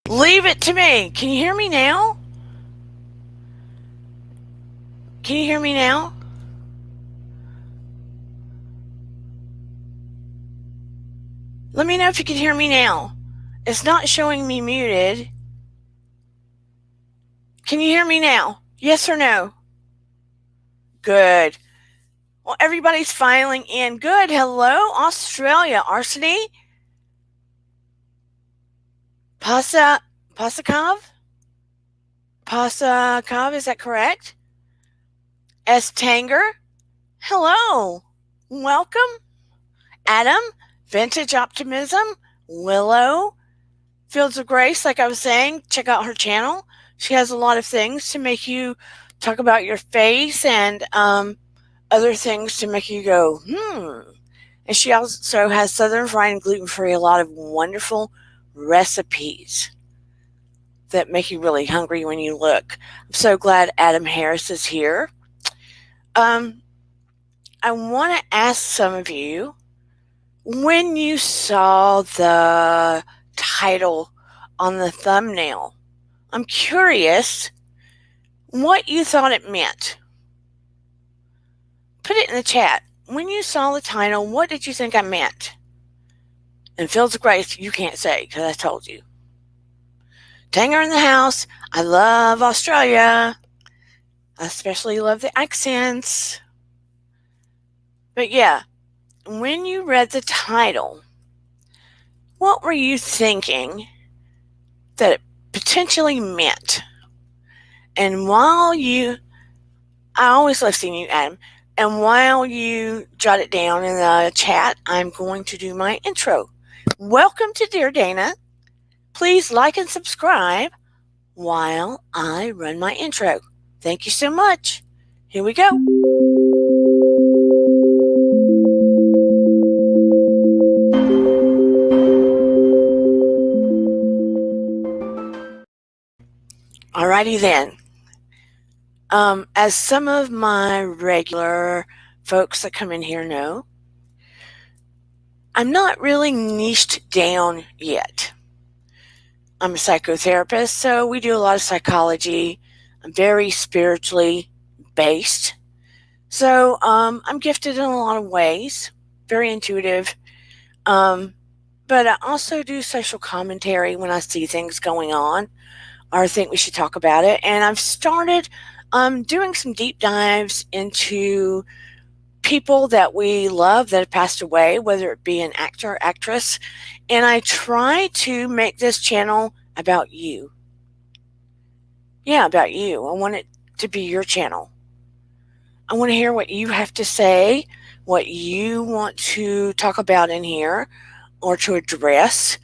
Leave it to me. Can you hear me now? Can you hear me now? Let me know if you can hear me now. It's not showing me muted. Can you hear me now? Yes or no? Good. Well, everybody's filing in. Good. Hello, Australia. Arseny? Pasakov? Pasakov, is that correct? S. Tanger? Hello. Welcome. Adam? Vintage Optimism? Willow? Fields of Grace, like I was saying, check out her channel. She has a lot of things to make you talk about your face and other things to make you go, And she also has Southern Fried and Gluten Free, a lot of wonderful recipes that make you really hungry when you look. I'm so glad Adam Harris is here. I want to ask some of you, when you saw the title on the thumbnail, I'm curious what you thought it meant. Put it in the chat. When you saw the title, what did you think I meant? And Fields of Grace, you can't say because I told you. Tanger in the house. I love Australia. I especially love the accents. But yeah, when you read the title, what were you thinking that it potentially meant? And I always love seeing you, Adam. And while you jot it down in the chat, I'm going to do my intro. Welcome to Dear Dana. Please like and subscribe while I run my intro. Thank you so much. Here we go. Alrighty then. As some of my regular folks that come in here know, I'm not really niched down yet. I'm a psychotherapist, so we do a lot of psychology. I'm very spiritually based. So I'm gifted in a lot of ways, very intuitive. But I also do social commentary when I see things going on or think we should talk about it. And I've started doing some deep dives into people that we love that have passed away, whether it be an actor or actress. And I try to make this channel about you. Yeah, about you. I want it to be your channel. I want to hear what you have to say, what you want to talk about in here or to address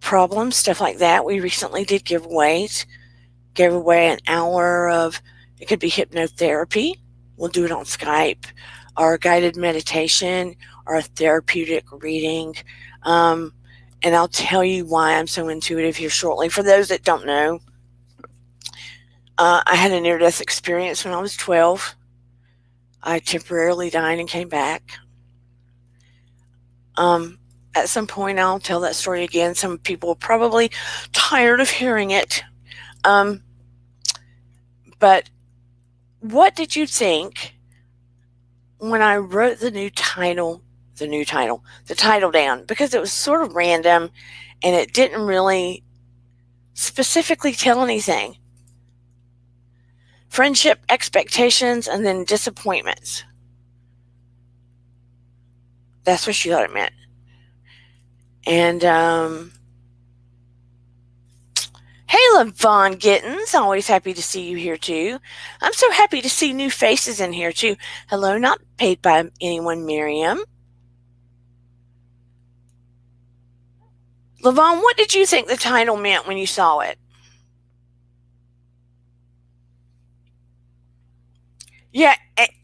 problems, stuff like that. We recently did giveaways. Gave away an hour of, it could be hypnotherapy. We'll do it on Skype, or a guided meditation, or a therapeutic reading. And I'll tell you why I'm so intuitive here shortly. For those that don't know, I had a near-death experience when I was 12. I temporarily died and came back. At some point, I'll tell that story again. Some people are probably tired of hearing it. But what did you think when I wrote the title down? Because it was sort of random and it didn't really specifically tell anything. Friendship, expectations, and then disappointments. That's what she thought it meant. And hey, LaVon Gittens, always happy to see you here too. I'm so happy to see new faces in here too. Hello, not paid by anyone, Miriam. LaVon, what did you think the title meant when you saw it? Yeah,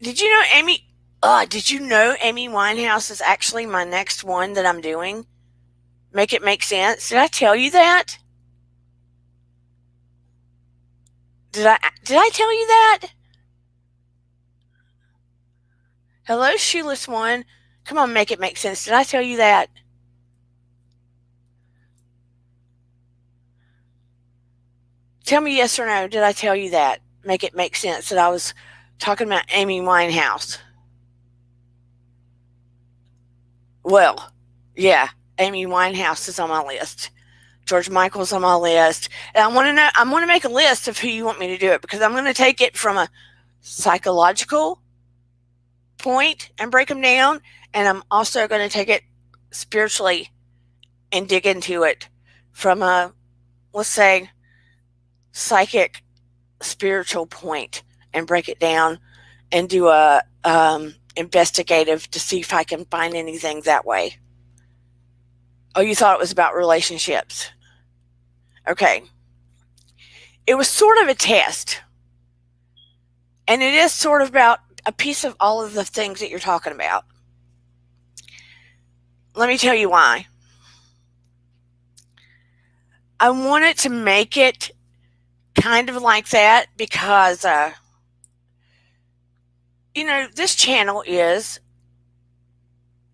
did you know Amy? Did you know Amy Winehouse is actually my next one that I'm doing? Make it make sense. Did I tell you that? Did I tell you that? Hello, shoeless one. Come on, make it make sense. Did I tell you that? Tell me yes or no. Did I tell you that? Make it make sense that I was talking about Amy Winehouse. Well, yeah, Amy Winehouse is on my list. George Michael's on my list. And I want to know, I want to make a list of who you want me to do it, because I'm going to take it from a psychological point and break them down. And I'm also going to take it spiritually and dig into it from a, let's say, psychic spiritual point and break it down and do a investigative to see if I can find anything that way. Oh, you thought it was about relationships. Okay. It was sort of a test. And it is sort of about a piece of all of the things that you're talking about. Let me tell you why. I wanted to make it kind of like that because, this channel is,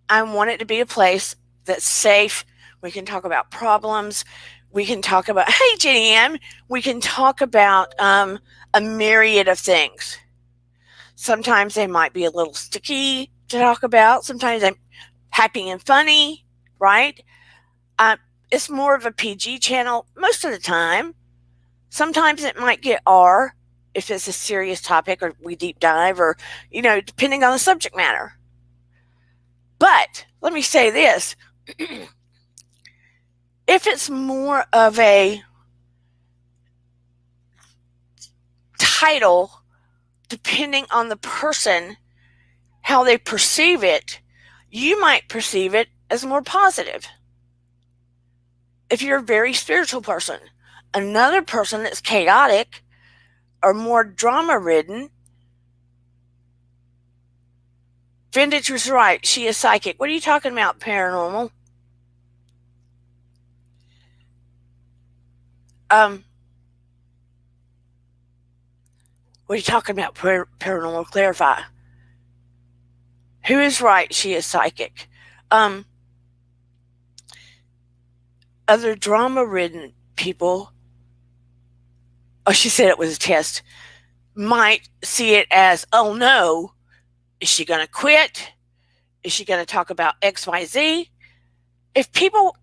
I want it to be a place that's safe. We can talk about problems. We can talk about, hey, Jenny Ann, we can talk about a myriad of things. Sometimes they might be a little sticky to talk about. Sometimes I'm happy and funny, right? It's more of a PG channel most of the time. Sometimes it might get R if it's a serious topic or we deep dive or, depending on the subject matter. But let me say this. If it's more of a title, depending on the person, how they perceive it, you might perceive it as more positive. If you're a very spiritual person, another person that's chaotic or more drama-ridden, Vintage was right. She is psychic. What are you talking about, paranormal? What are you talking about, paranormal? Clarify. Who is right? She is psychic. Other drama-ridden people, she said it was a test, might see it as, oh no, is she going to quit? Is she going to talk about XYZ? If people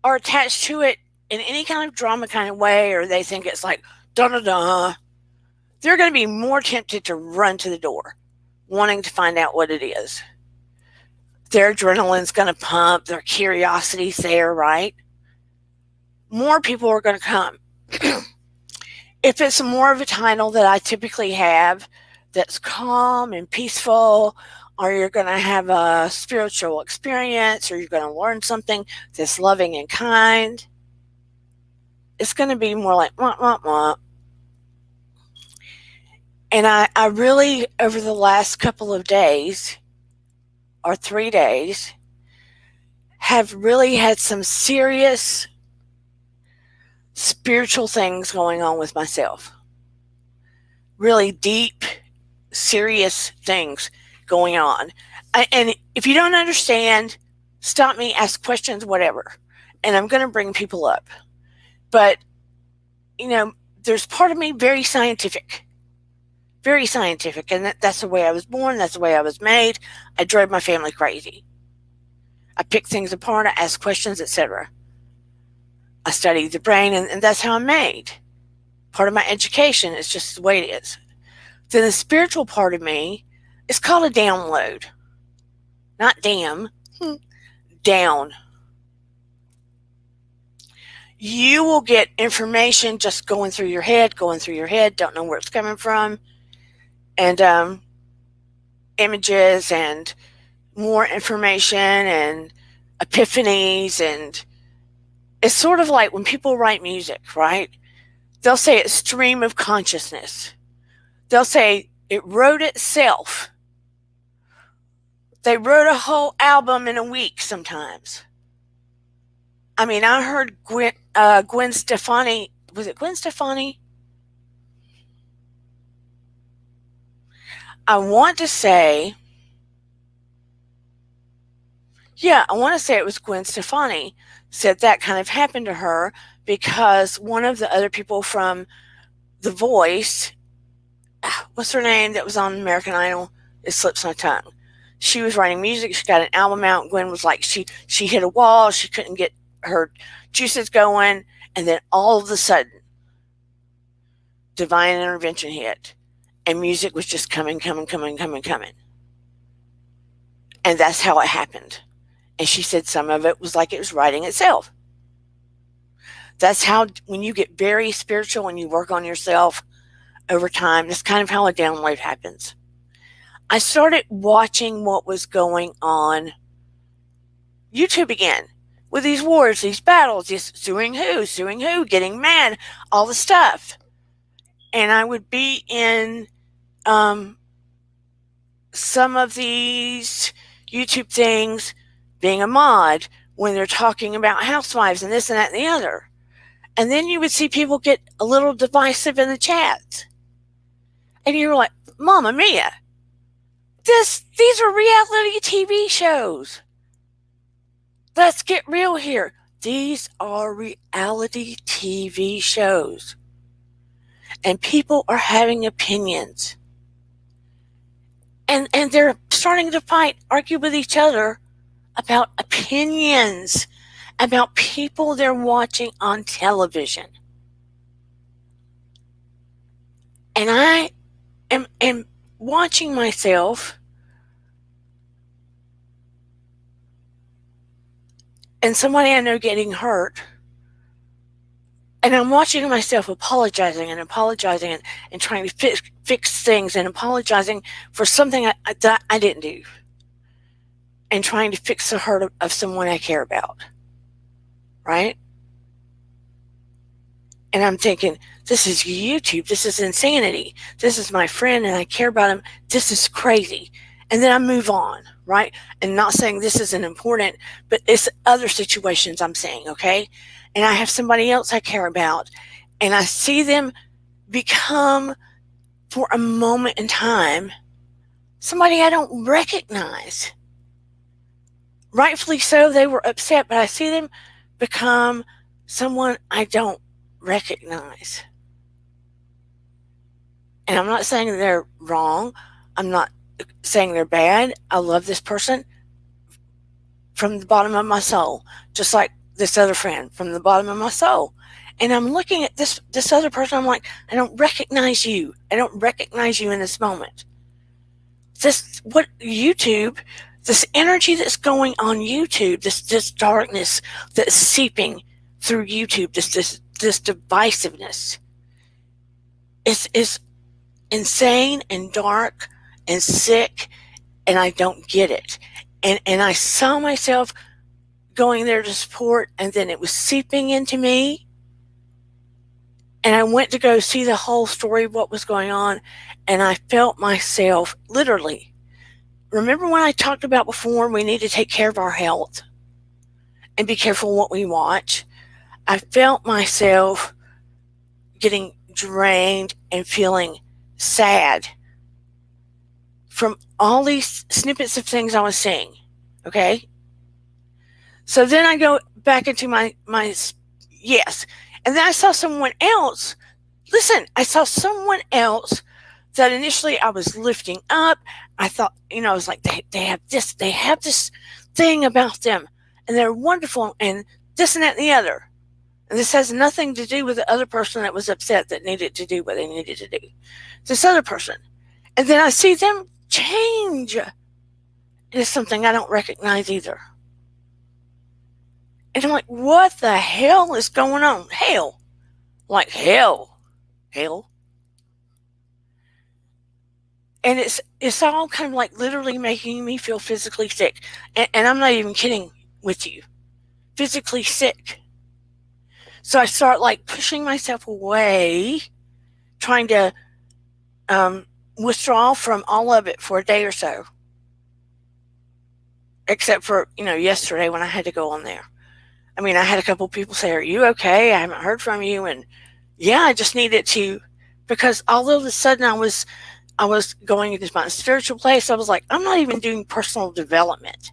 are attached to it in any kind of drama kind of way, or they think it's like, da-da-da, they're going to be more tempted to run to the door, wanting to find out what it is. Their adrenaline's going to pump, their curiosity's there, right? More people are going to come. If it's more of a title that I typically have that's calm and peaceful, or you're going to have a spiritual experience, or you're going to learn something that's loving and kind, it's going to be more like, wah, wah, wah. And I really, over the last couple of days, or 3 days, have really had some serious spiritual things going on with myself. Really deep, serious things going on. And if you don't understand, stop me, ask questions, whatever. And I'm going to bring people up. But, there's part of me very scientific. Very scientific. And that's the way I was born. That's the way I was made. I drove my family crazy. I pick things apart. I ask questions, etc. I study the brain, and that's how I'm made. Part of my education is just the way it is. Then the spiritual part of me is called a download. Not damn. Down. You will get information just going through your head, don't know where it's coming from. And images and more information and epiphanies, and it's sort of like when people write music, right? They'll say it's stream of consciousness. They'll say it wrote itself. They wrote a whole album in a week sometimes. I mean, I heard Gwen Stefani. Was it Gwen Stefani? I want to say it was Gwen Stefani said that kind of happened to her because one of the other people from The Voice, what's her name that was on American Idol? It slips my tongue. She was writing music. She got an album out. Gwen was like, she hit a wall. She couldn't get her juices going. And then all of a sudden, divine intervention hit. And music was just coming. And that's how it happened. And she said some of it was like it was writing itself. That's how, when you get very spiritual and you work on yourself over time, that's kind of how a download happens. I started watching what was going on YouTube again with these wars, these battles, just suing who, getting mad, all the stuff. And I would be in some of these YouTube things, being a mod, when they're talking about housewives and this and that and the other. And then you would see people get a little divisive in the chat. And you're like, Mama Mia, these are reality TV shows. Let's get real here. These are reality TV shows. And people are having opinions. And they're starting to fight, argue with each other about opinions, about people they're watching on television. And I am watching myself and somebody I know getting hurt. And I'm watching myself apologizing and trying to fix things and apologizing for something I didn't do. And trying to fix the hurt of someone I care about. Right? And I'm thinking, this is YouTube. This is insanity. This is my friend and I care about him. This is crazy. And then I move on, right? And not saying this isn't important, but it's other situations I'm saying, okay? And I have somebody else I care about, and I see them become, for a moment in time, somebody I don't recognize. Rightfully so, they were upset, but I see them become someone I don't recognize. And I'm not saying they're wrong. I'm not saying they're bad. I love this person from the bottom of my soul, just like this other friend from the bottom of my soul. And I'm looking at this other person. I'm like, I don't recognize you. I don't recognize you in this moment. This energy that's going on YouTube, this darkness that's seeping through YouTube, this divisiveness is insane and dark and sick, and I don't get it. And I saw myself going there to support, and then it was seeping into me. And I went to go see the whole story of what was going on, and I felt myself literally. Remember when I talked about before, we need to take care of our health and be careful what we watch? I felt myself getting drained and feeling sad from all these snippets of things I was seeing. Okay? So then I go back into my yes. And then I saw someone else. Listen, I saw someone else that initially I was lifting up. I thought, I was like, they have this thing about them, and they're wonderful, and this and that and the other. And this has nothing to do with the other person that was upset that needed to do what they needed to do. This other person. And then I see them change. And it's something I don't recognize either. And I'm like, what the hell is going on? Hell. Like hell. Hell. And it's all kind of like literally making me feel physically sick. And I'm not even kidding with you. Physically sick. So I start like pushing myself away, trying to withdraw from all of it for a day or so. Except for, yesterday when I had to go on there. I mean, I had a couple people say, are you okay? I haven't heard from you. And yeah, I just needed to, because all of a sudden I was going into my spiritual place. I was like, I'm not even doing personal development.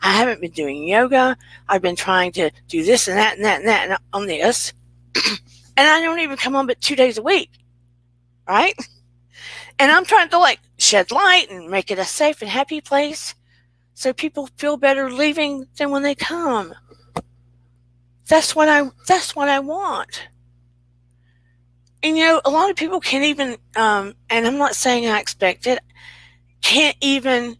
I haven't been doing yoga. I've been trying to do this and that and that and that and on this. And I don't even come on but 2 days a week, right? And I'm trying to like shed light and make it a safe and happy place so people feel better leaving than when they come. That's what I want. And a lot of people can't even and I'm not saying I expect it, can't even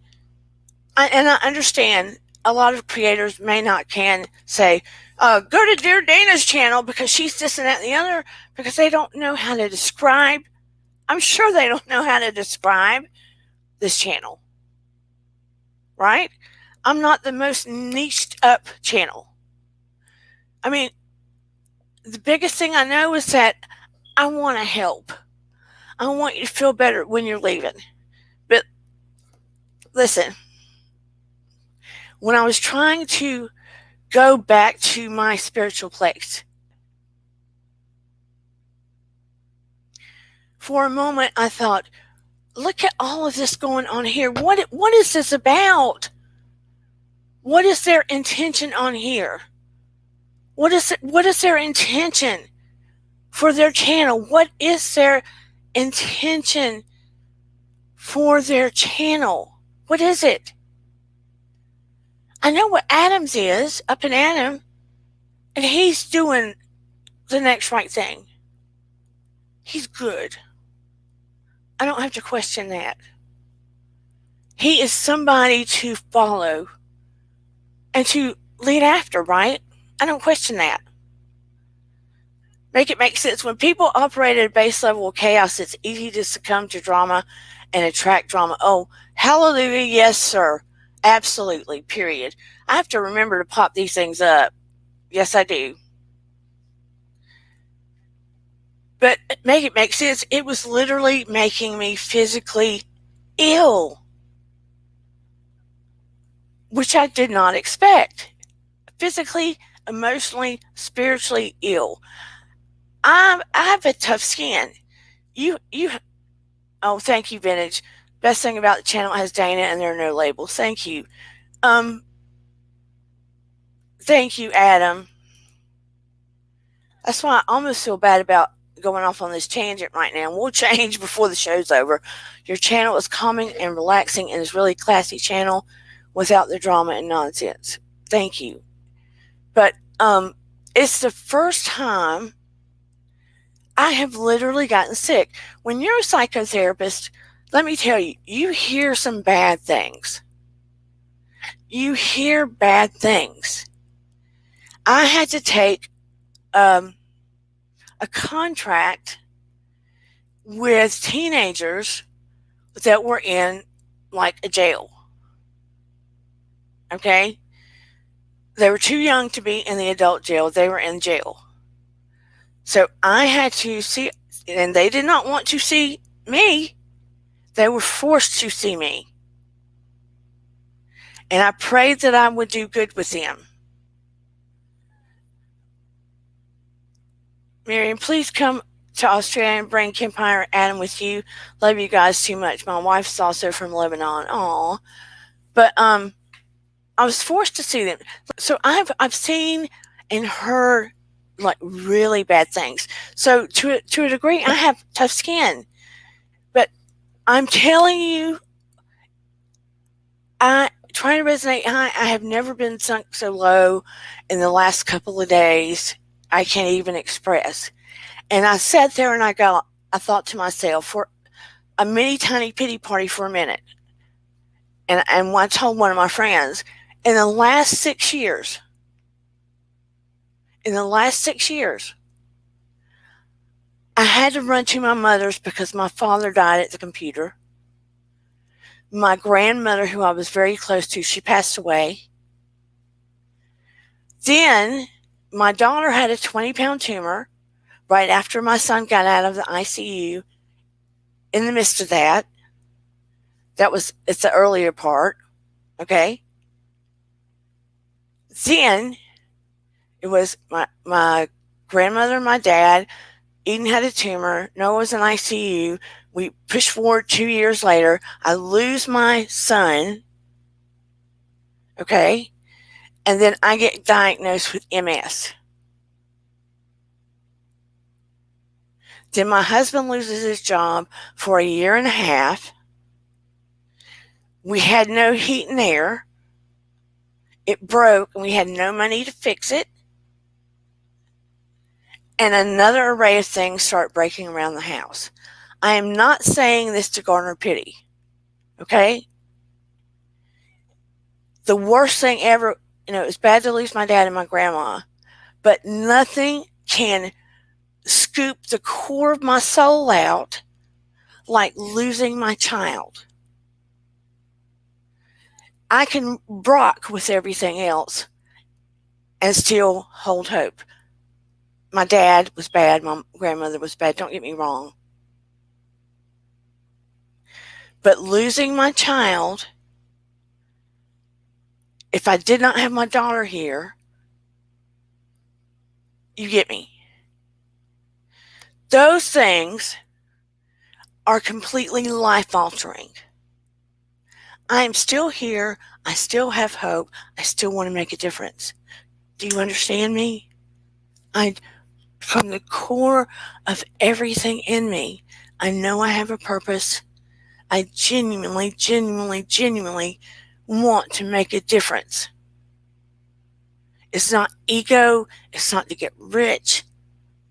and I understand a lot of creators may not can say, go to Dear Dana's channel because she's this and that and the other, because they don't know how to describe. I'm sure they don't know how to describe this channel, right? I'm not the most niched up channel. I mean, the biggest thing I know is that I want to help. I want you to feel better when you're leaving. But listen, when I was trying to go back to my spiritual place, for a moment I thought, look at all of this going on here. What is this about? What is their intention on here? What is their intention for their channel? What is their intention for their channel? What is it? I know what Adam's is, up in Adam, and he's doing the next right thing. He's good. I don't have to question that. He is somebody to follow and to lead after, right? I don't question that. Make it make sense. When people operate at a base level of chaos, it's easy to succumb to drama and attract drama. Oh, hallelujah, yes, sir. Absolutely, period. I have to remember to pop these things up. Yes, I do. But make it make sense. It was literally making me physically ill, which I did not expect. Physically, emotionally, spiritually ill. I have a tough skin. You. Oh, thank you, Vintage. Best thing about the channel has Dana, and there are no labels. Thank you. Thank you, Adam. That's why I almost feel bad about going off on this tangent right now. We'll change before the show's over. Your channel is calming and relaxing and is really classy channel without the drama and nonsense. Thank you. But it's the first time I have literally gotten sick. When you're a psychotherapist, let me tell you, you hear some bad things. You hear bad things. I had to take a contract with teenagers that were in like a jail. Okay? They were too young to be in the adult jail. They were in jail. So I had to see, and they did not want to see me. They were forced to see me. And I prayed that I would do good with them. Miriam, please come to Australia and bring Kempire Adam with you. Love you guys too much. My wife's also from Lebanon. Aw. But I was forced to see them. So I've seen and heard like really bad things. So to a degree, I have tough skin. But I'm telling you, I trying to resonate high. I have never been sunk so low in the last couple of days. I can't even express. And I sat there and I thought to myself, for a mini tiny pity party for a minute. And I told one of my friends, in the last 6 years, I had to run to my mother's because my father died at the computer. My grandmother, who I was very close to, she passed away. Then my daughter had a 20-pound tumor right after my son got out of the ICU. In the midst of that, it's the earlier part, okay? Then it was my grandmother and my dad. Eden had a tumor. Noah was in ICU. We pushed forward 2 years later. I lose my son. okay? And then I get diagnosed with MS. Then my husband loses his job for a year and a half. We had no heat and air. It broke and we had no money to fix it. And another array of things start breaking around the house. I am not saying this to garner pity, okay? The worst thing ever, it was bad to lose my dad and my grandma, but nothing can scoop the core of my soul out like losing my child. I can rock with everything else and still hold hope. My dad was bad, my grandmother was bad, don't get me wrong. But losing my child, if I did not have my daughter here, you get me. Those things are completely life altering. I am still here. I still have hope. I still want to make a difference. Do you understand me? From the core of everything in me, I know I have a purpose. I genuinely, genuinely, genuinely want to make a difference. It's not ego. It's not to get rich.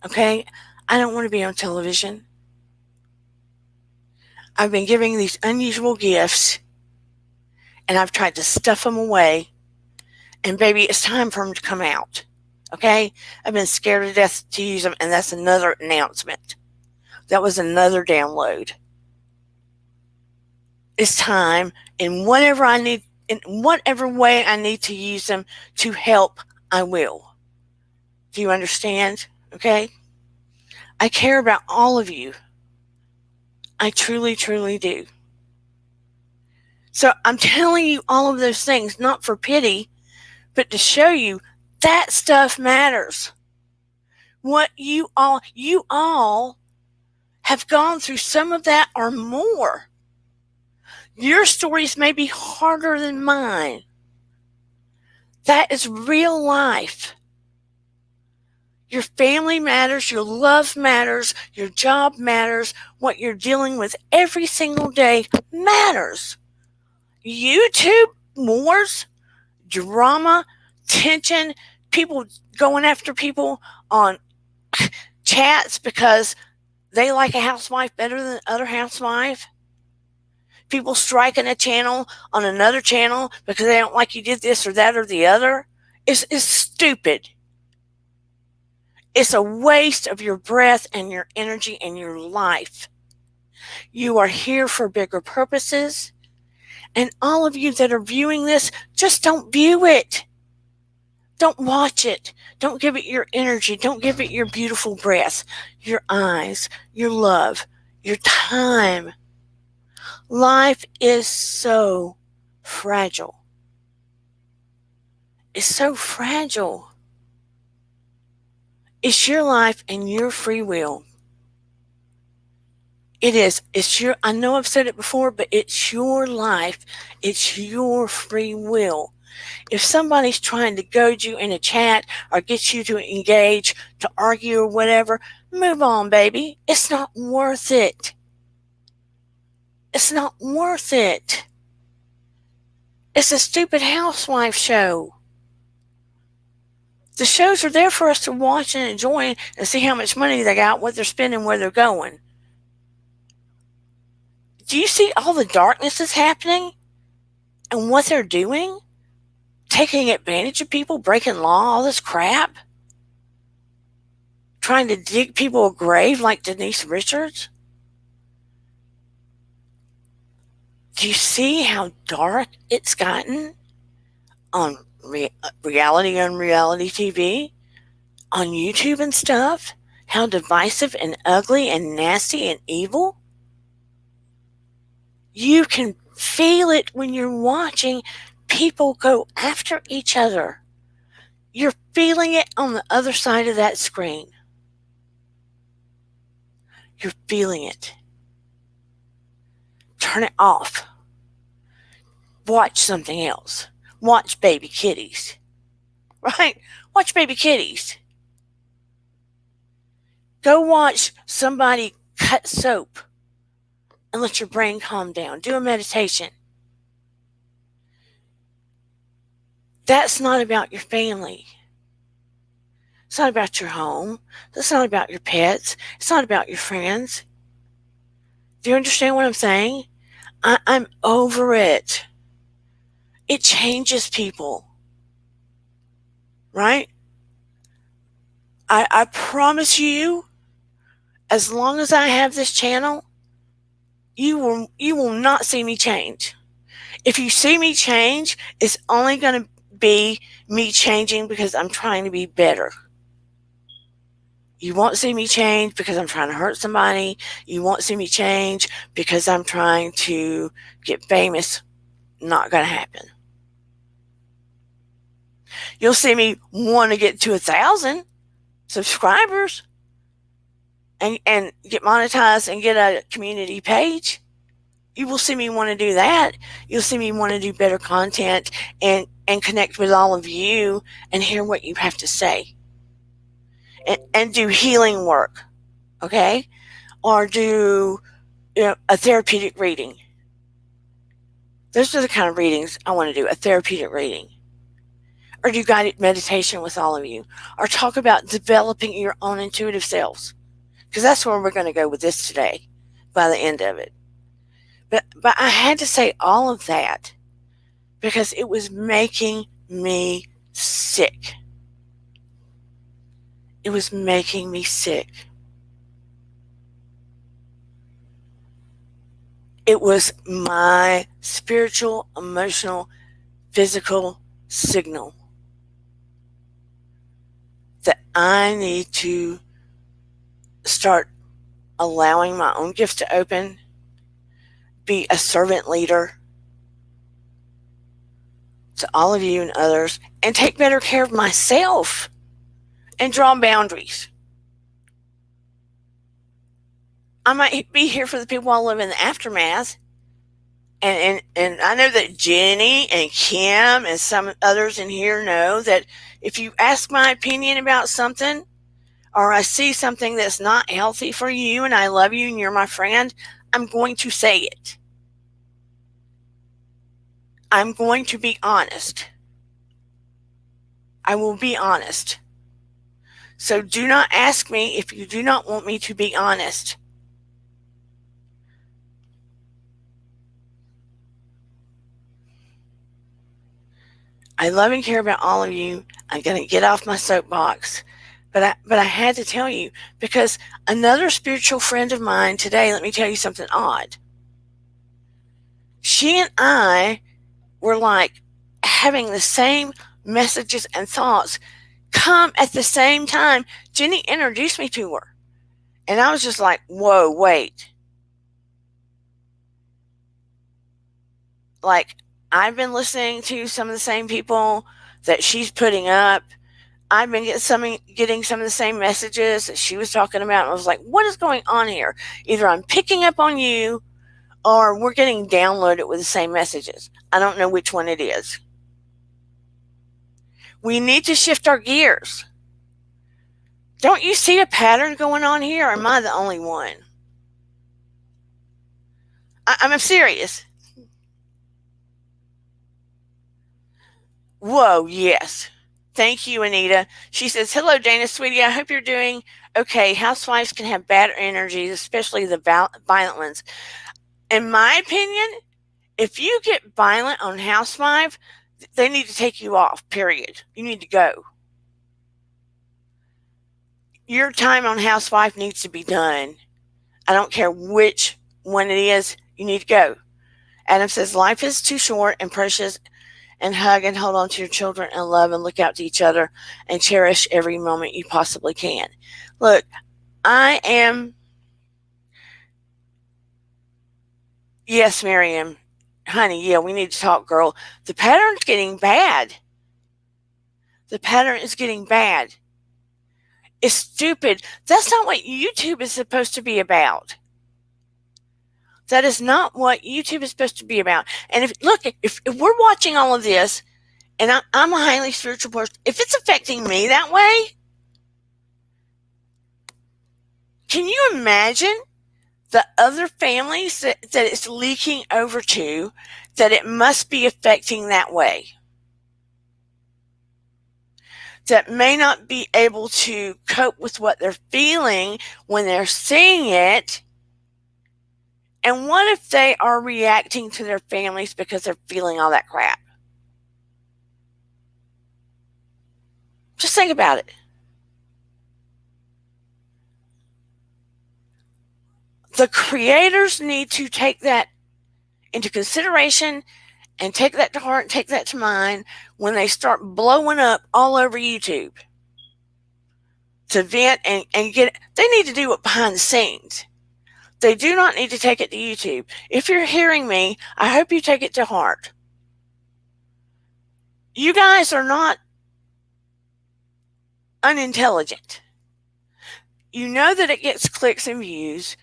Okay? I don't want to be on television. I've been giving these unusual gifts and I've tried to stuff them away. And baby, it's time for them to come out. Okay? I've been scared to death to use them, and that's another announcement. That was another download. It's time in whatever way I need to use them to help, I will. Do you understand? Okay? I care about all of you. I truly, truly do. So I'm telling you all of those things, not for pity, but to show you that stuff matters. What you all have gone through some of that or more. Your stories may be harder than mine. That is real life. Your family matters, your love matters, your job matters, what you're dealing with every single day matters. YouTube wars, drama, tension, people going after people on chats because they like a housewife better than other housewife. People striking a channel on another channel because they don't like you did this or that or the other. It's stupid. It's a waste of your breath and your energy and your life. You are here for bigger purposes. And all of you that are viewing this, just don't view it. Don't watch it. Don't give it your energy. Don't give it your beautiful breath, your eyes, your love, your time. Life is so fragile. It's so fragile. It's your life and your free will. It is. It's your, I know I've said it before, but it's your life. It's your free will. If somebody's trying to goad you in a chat or get you to engage, to argue or whatever, move on, baby. It's not worth it. It's not worth it. It's a stupid housewife show. The shows are there for us to watch and enjoy and see how much money they got, what they're spending, where they're going. Do you see all the darkness that's happening and what they're doing? Taking advantage of people, breaking law, all this crap? Trying to dig people a grave like Denise Richards? Do you see how dark it's gotten on reality on reality TV? On YouTube and stuff? How divisive and ugly and nasty and evil? You can feel it when you're watching people go after each other. You're feeling it on the other side of that screen. You're feeling it. Turn it off. Watch something else. watch baby kitties, right? Watch baby kitties. Go watch somebody cut soap and let your brain calm down. Do a meditation. That's not about your family. It's not about your home. It's not about your pets. It's not about your friends. Do you understand what I'm saying? I'm over it. It changes people, right? I promise you, as long as I have this channel, you will not see me change. If you see me change, it's only going to be me changing because I'm trying to be better. You won't see me change because I'm trying to hurt somebody. You won't see me change because I'm trying to get famous. Not going to happen. You'll see me want to get to 1,000 subscribers and get monetized and get a community page. You will see me want to do that. You'll see me want to do better content and connect with all of you and hear what you have to say. And do healing work, okay? Or do a therapeutic reading. Those are the kind of readings I want to do, a therapeutic reading. Or do guided meditation with all of you. Or talk about developing your own intuitive selves. Because that's where we're going to go with this today by the end of it. But I had to say all of that because it was making me sick. It was making me sick. It was my spiritual, emotional, physical signal that I need to start allowing my own gifts to open, be a servant leader to all of you and others, and take better care of myself and draw boundaries. I might be here for the people I live in the aftermath. And I know that Jenny and Kim and some others in here know that if you ask my opinion about something, or I see something that's not healthy for you and I love you and you're my friend, I'm going to say it. I'm going to be honest. I will be honest. So do not ask me if you do not want me to be honest. I love and care about all of you. I'm going to get off my soapbox. But I had to tell you, because another spiritual friend of mine today, let me tell you something odd. She and I were like having the same messages and thoughts come at the same time. Jenny introduced me to her. And I was just like, whoa, wait. Like, I've been listening to some of the same people that she's putting up. I've been getting some of the same messages that she was talking about. And I was like, what is going on here? Either I'm picking up on you or we're getting downloaded with the same messages. I don't know which one it is. We need to shift our gears. Don't you see a pattern going on here, or am I the only one? I'm serious. Whoa, yes. Thank you, Anita. She says, hello, Dana, sweetie. I hope you're doing okay. Housewives can have bad energies, especially the violent ones. In my opinion, if you get violent on Housewife, they need to take you off, period. You need to go. Your time on Housewife needs to be done. I don't care which one it is, you need to go. Adam says, life is too short and precious, and hug and hold on to your children and love and look out to each other and cherish every moment you possibly can. Look, I am... Yes, Miriam. Honey, yeah, we need to talk, girl. The pattern's getting bad. The pattern is getting bad. It's stupid. That's not what YouTube is supposed to be about. That is not what YouTube is supposed to be about. And if we're watching all of this and I'm a highly spiritual person, if it's affecting me that way, can you imagine the other families that it's leaking over to, that it must be affecting that way? That may not be able to cope with what they're feeling when they're seeing it. And what if they are reacting to their families because they're feeling all that crap? Just think about it. The creators need to take that into consideration and take that to heart and take that to mind when they start blowing up all over YouTube to vent and get. They need to do it behind the scenes. They do not need to take it to YouTube. If you're hearing me, I hope you take it to heart. You guys are not unintelligent. You know that it gets clicks and views.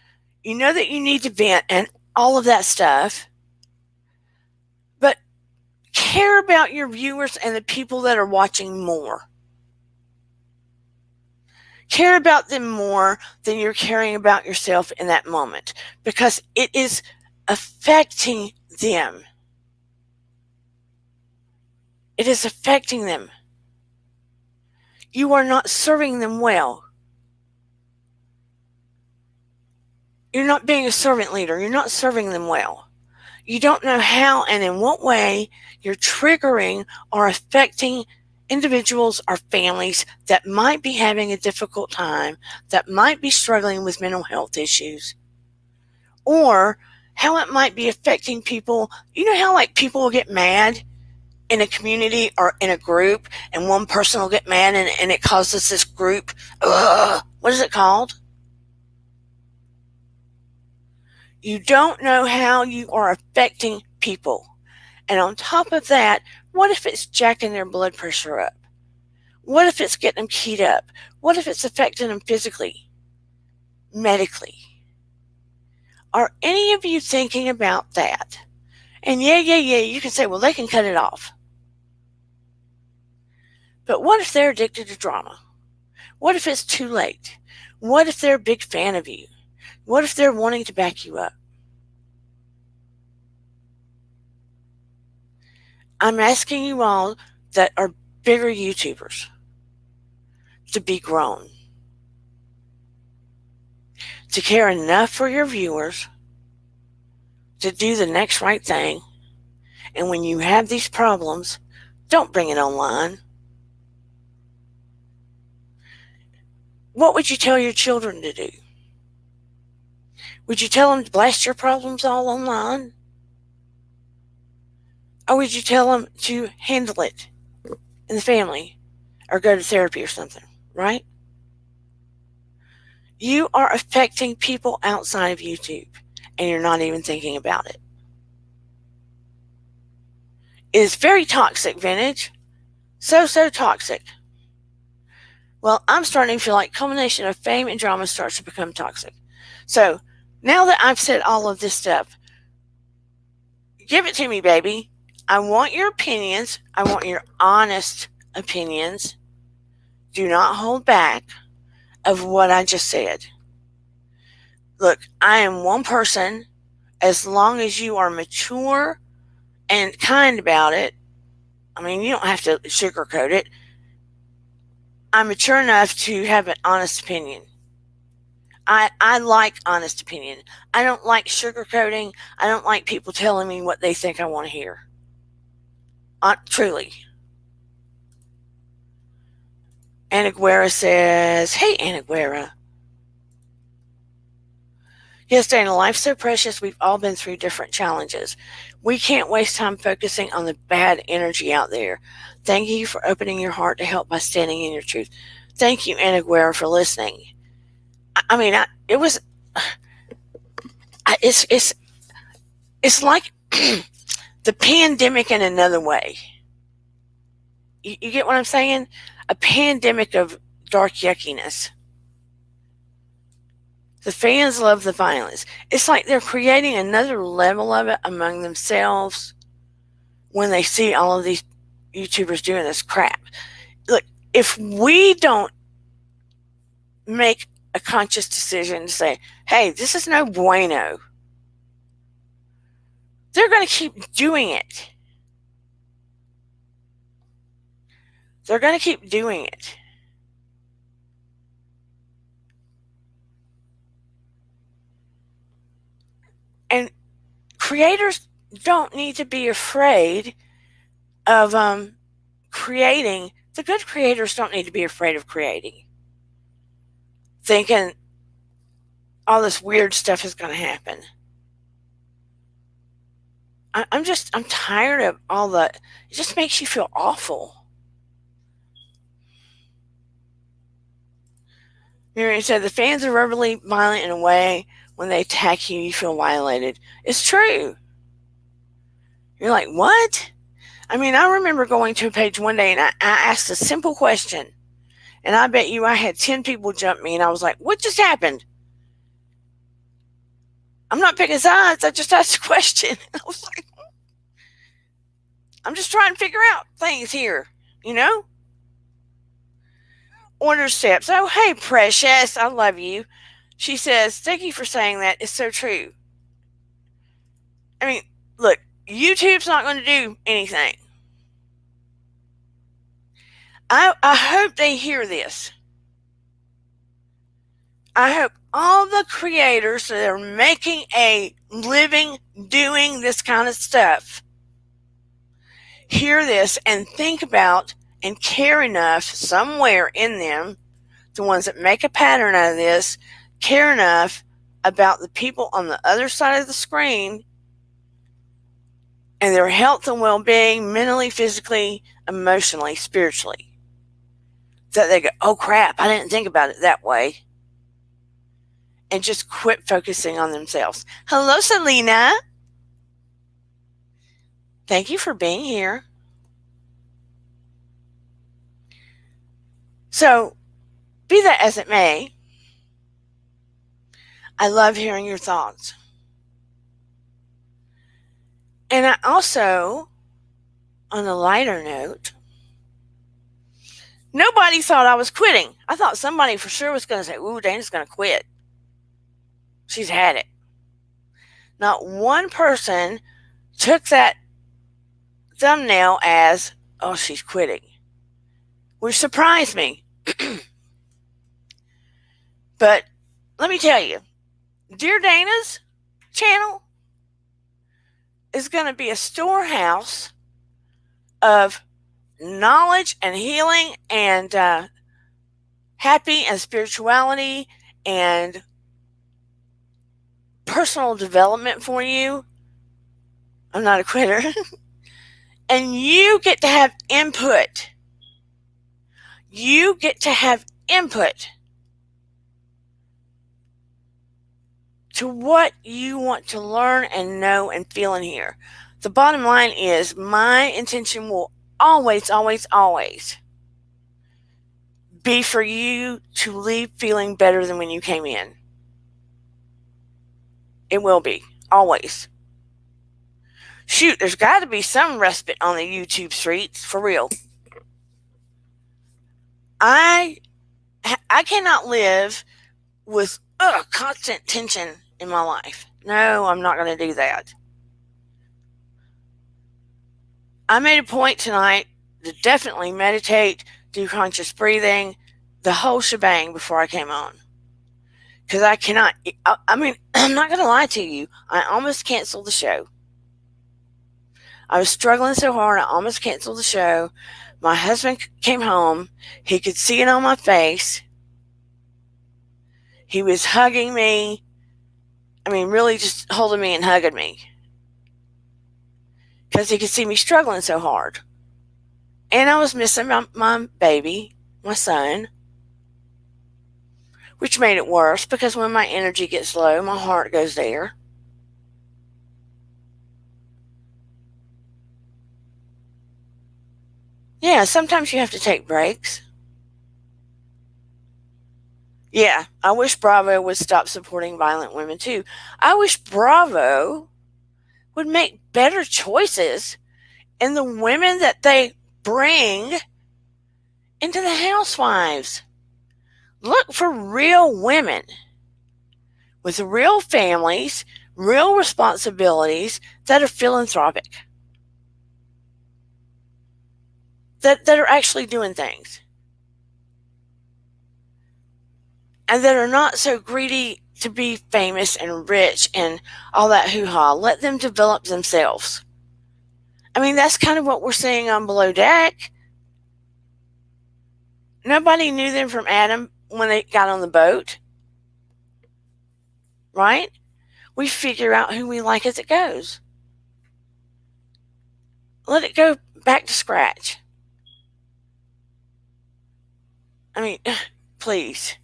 You know that you need to vent and all of that stuff. But care about your viewers and the people that are watching more. Care about them more than you're caring about yourself in that moment, because it is affecting them. It is affecting them. You are not serving them well. You're not being a servant leader. You're not serving them well. You don't know how and in what way you're triggering or affecting individuals or families that might be having a difficult time, that might be struggling with mental health issues, or how it might be affecting people. You know how like people will get mad in a community or in a group, and one person will get mad and it causes this group, what is it called? You don't know how you are affecting people. And on top of that, what if it's jacking their blood pressure up? What if it's getting them keyed up? What if it's affecting them physically, medically? Are any of you thinking about that? And yeah, you can say, well, they can cut it off. But what if they're addicted to drama? What if it's too late? What if they're a big fan of you? What if they're wanting to back you up? I'm asking you all that are bigger YouTubers to be grown, to care enough for your viewers, to do the next right thing. And when you have these problems, don't bring it online. What would you tell your children to do? Would you tell them to blast your problems all online? Or would you tell them to handle it in the family or go to therapy or something, right? You are affecting people outside of YouTube and you're not even thinking about it. It is very toxic, Vintage. So toxic. Well, I'm starting to feel like combination of fame and drama starts to become toxic. So now that I've said all of this stuff, give it to me, baby. I want your opinions. I want your honest opinions. Do not hold back of what I just said. Look, I am one person. As long as you are mature and kind about it, I mean, you don't have to sugarcoat it. I'm mature enough to have an honest opinion. I like honest opinion. I don't like sugarcoating. I don't like people telling me what they think I want to hear. Truly. Anaguera says, hey, Anaguera. Yes, Dana, life's so precious. We've all been through different challenges. We can't waste time focusing on the bad energy out there. Thank you for opening your heart to help by standing in your truth. Thank you, Anaguera, for listening. I mean, it's like the pandemic in another way. You get what I'm saying? A pandemic of dark yuckiness. The fans love the violence. It's like they're creating another level of it among themselves when they see all of these, YouTubers doing this crap. Look, if we don't make a conscious decision to say, hey, this is no bueno, they're going to keep doing it. They're going to keep doing it. And creators don't need to be afraid of creating. The good creators don't need to be afraid of creating, thinking all this weird stuff is going to happen. I'm tired of all the, it just makes you feel awful. Miriam said, the fans are verbally violent in a way. When they attack you, you feel violated. It's true. You're like, what? I mean, I remember going to a page one day and I asked a simple question. And I bet you I had 10 people jump me and I was like, what just happened? I'm not picking sides. I just asked a question. I was like, I'm just trying to figure out things here, you know? Order steps. Oh, hey, Precious. I love you. She says, thank you for saying that. It's so true. I mean, look, YouTube's not going to do anything. I hope they hear this. I hope all the creators that are making a living doing this kind of stuff hear this and think about and care enough somewhere in them, the ones that make a pattern out of this, care enough about the people on the other side of the screen and their health and well-being, mentally, physically, emotionally, spiritually, that they go, oh crap, I didn't think about it that way, and just quit focusing on themselves. Hello, Selena. Thank you for being here. So, be that as it may, I love hearing your thoughts. And I also, on a lighter note, nobody thought I was quitting. I thought somebody for sure was going to say, ooh, Dana's going to quit. She's had it. Not one person took that thumbnail as, oh, she's quitting, which surprised me. But let me tell you, Dear Dana's channel is going to be a storehouse of knowledge and healing and happy and spirituality and personal development for you. I'm not a quitter. And you get to have input. You get to have input to what you want to learn and know and feel in here. The bottom line is my intention will always, always, always be for you to leave feeling better than when you came in. It will be, always. Shoot, there's got to be some respite on the YouTube streets, for real. I cannot live with constant tension in my life. No, I'm not going to do that. I made a point tonight to definitely meditate, do conscious breathing, the whole shebang before I came on. Because I cannot, I mean, I'm not going to lie to you. I almost canceled the show. I was struggling so hard, I almost canceled the show. My husband came home. He could see it on my face. He was hugging me. I mean, really just holding me and hugging me. Because he could see me struggling so hard. And I was missing my baby, my son. Which made it worse because when my energy gets low, my heart goes there. Yeah, sometimes you have to take breaks. Yeah, I wish Bravo would stop supporting violent women too. I wish Bravo would make better choices in the women that they bring into the housewives. Look for real women with real families, real responsibilities that are philanthropic, that are actually doing things, and that are not so greedy to be famous and rich and all that hoo-ha. Let them develop themselves. I mean, that's kind of what we're seeing on Below Deck. Nobody knew them from Adam when they got on the boat, right? We figure out who we like as it goes. Let it go back to scratch. I mean, please.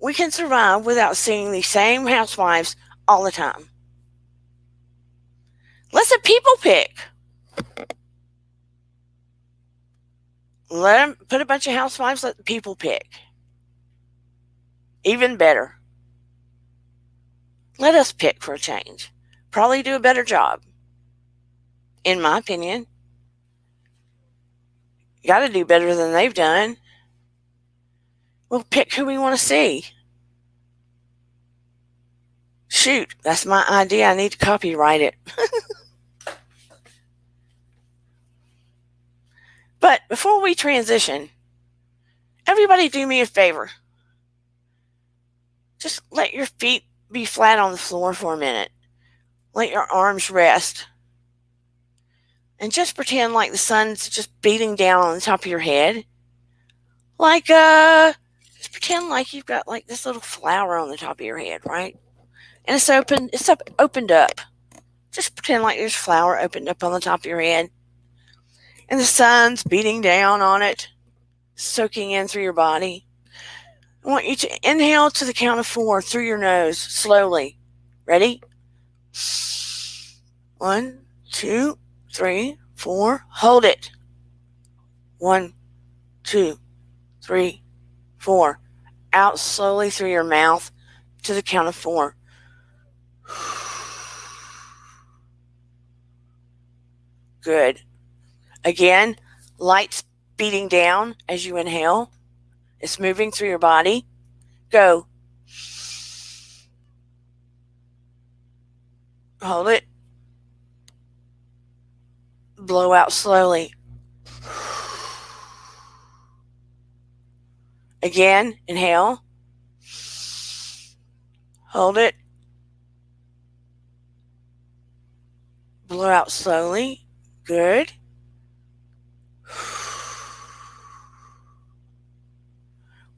We can survive without seeing the same housewives all the time. Let's a people pick. Let them put a bunch of housewives, let the people pick. Even better. Let us pick for a change. Probably do a better job. In my opinion. You got to do better than they've done. We'll pick who we want to see. Shoot, that's my idea. I need to copyright it. But before we transition, everybody do me a favor. Just let your feet be flat on the floor for a minute. Let your arms rest. And just pretend like the sun's just beating down on the top of your head. Like, just pretend like you've got like this little flower on the top of your head, right? And it's opened up. Just pretend like there's a flower opened up on the top of your head. And the sun's beating down on it, soaking in through your body. I want you to inhale to the count of 4 through your nose, slowly. Ready? 1, 2, 3, 4. Hold it. 1, 2, 3, 4. Out slowly through your mouth to the count of 4. Good. Again, lights beating down as you inhale. It's moving through your body. Go. Hold it. Blow out slowly. Again, inhale. Hold it. Blow out slowly. Good.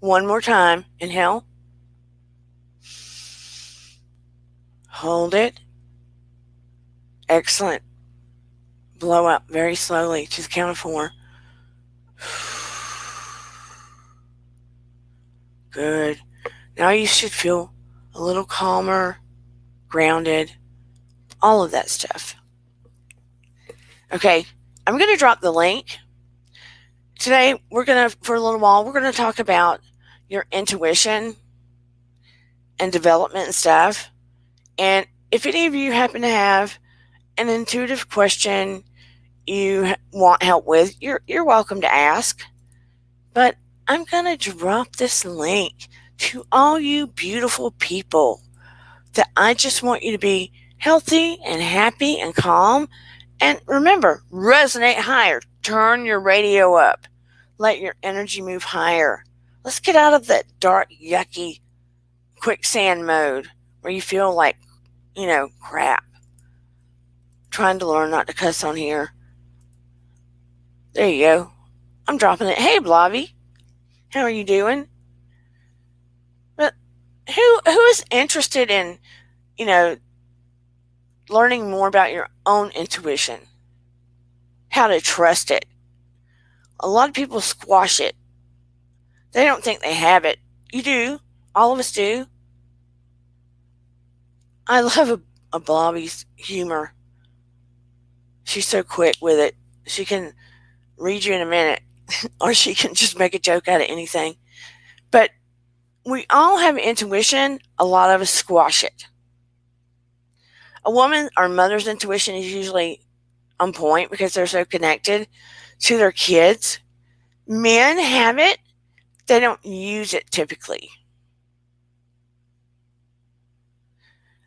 One more time. Inhale. Hold it. Excellent. Blow up very slowly to the count of 4. Good. Now you should feel a little calmer, grounded, all of that stuff. Okay, I'm going to drop the link. Today, for a little while, we're going to talk about your intuition and development and stuff. And if any of you happen to have an intuitive question you want help with, you're welcome to ask. But I'm going to drop this link to all you beautiful people that I just want you to be healthy and happy and calm. And remember, resonate higher. Turn your radio up. Let your energy move higher. Let's get out of that dark, yucky quicksand mode where you feel like, crap. Trying to learn not to cuss on here. There you go. I'm dropping it. Hey, Blobby. How are you doing? But who is interested in, learning more about your own intuition? How to trust it. A lot of people squash it. They don't think they have it. You do. All of us do. I love a Blobby's humor. She's so quick with it. She can read you in a minute, or she can just make a joke out of anything. But we all have intuition. A lot of us squash it. A woman or mother's intuition is usually on point because they're so connected. to their kids. Men have it, they don't use it typically.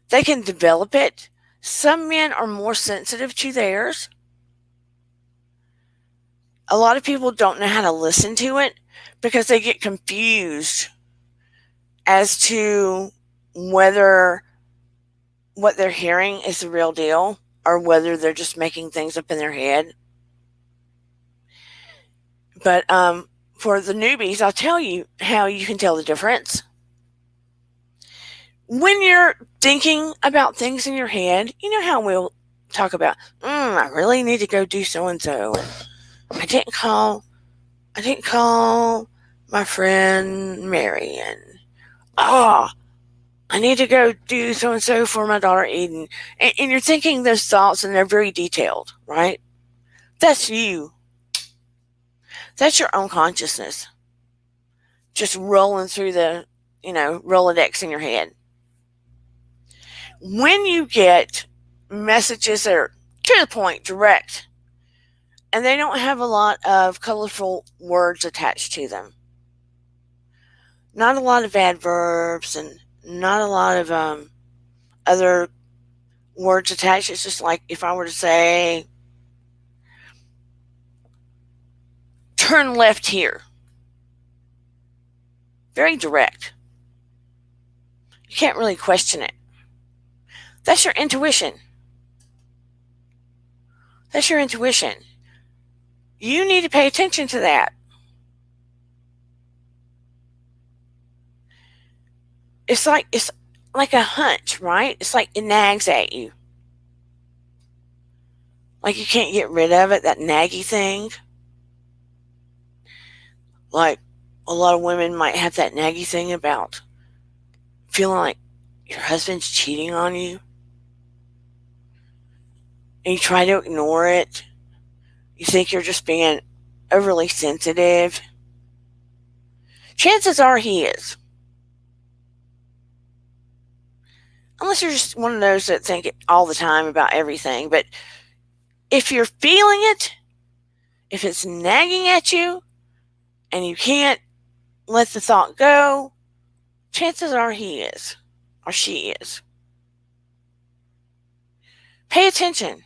They can develop it. Some men are more sensitive to theirs. A lot of people don't know how to listen to it because they get confused as to whether what they're hearing is the real deal or whether they're just making things up in their head. But for the newbies, I'll tell you how you can tell the difference. When you're thinking about things in your head, you know how we'll talk about, I really need to go do so and so. I didn't call my friend Mary, and I need to go do so and so for my daughter Eden. And you're thinking those thoughts, and they're very detailed, right? That's you. That's your own consciousness just rolling through the, Rolodex in your head. When you get messages that are to the point, direct, and they don't have a lot of colorful words attached to them, not a lot of adverbs and not a lot of other words attached. It's just like if I were to say, turn left here. Very direct. You can't really question it. That's your intuition. That's your intuition. You need to pay attention to that. It's like a hunch, right? It's like it nags at you. Like you can't get rid of it, that naggy thing. Like a lot of women might have that naggy thing about feeling like your husband's cheating on you. And you try to ignore it. You think you're just being overly sensitive. Chances are he is. Unless you're just one of those that think it all the time about everything. But if you're feeling it, if it's nagging at you, and you can't let the thought go, chances are he is, or she is. Pay attention.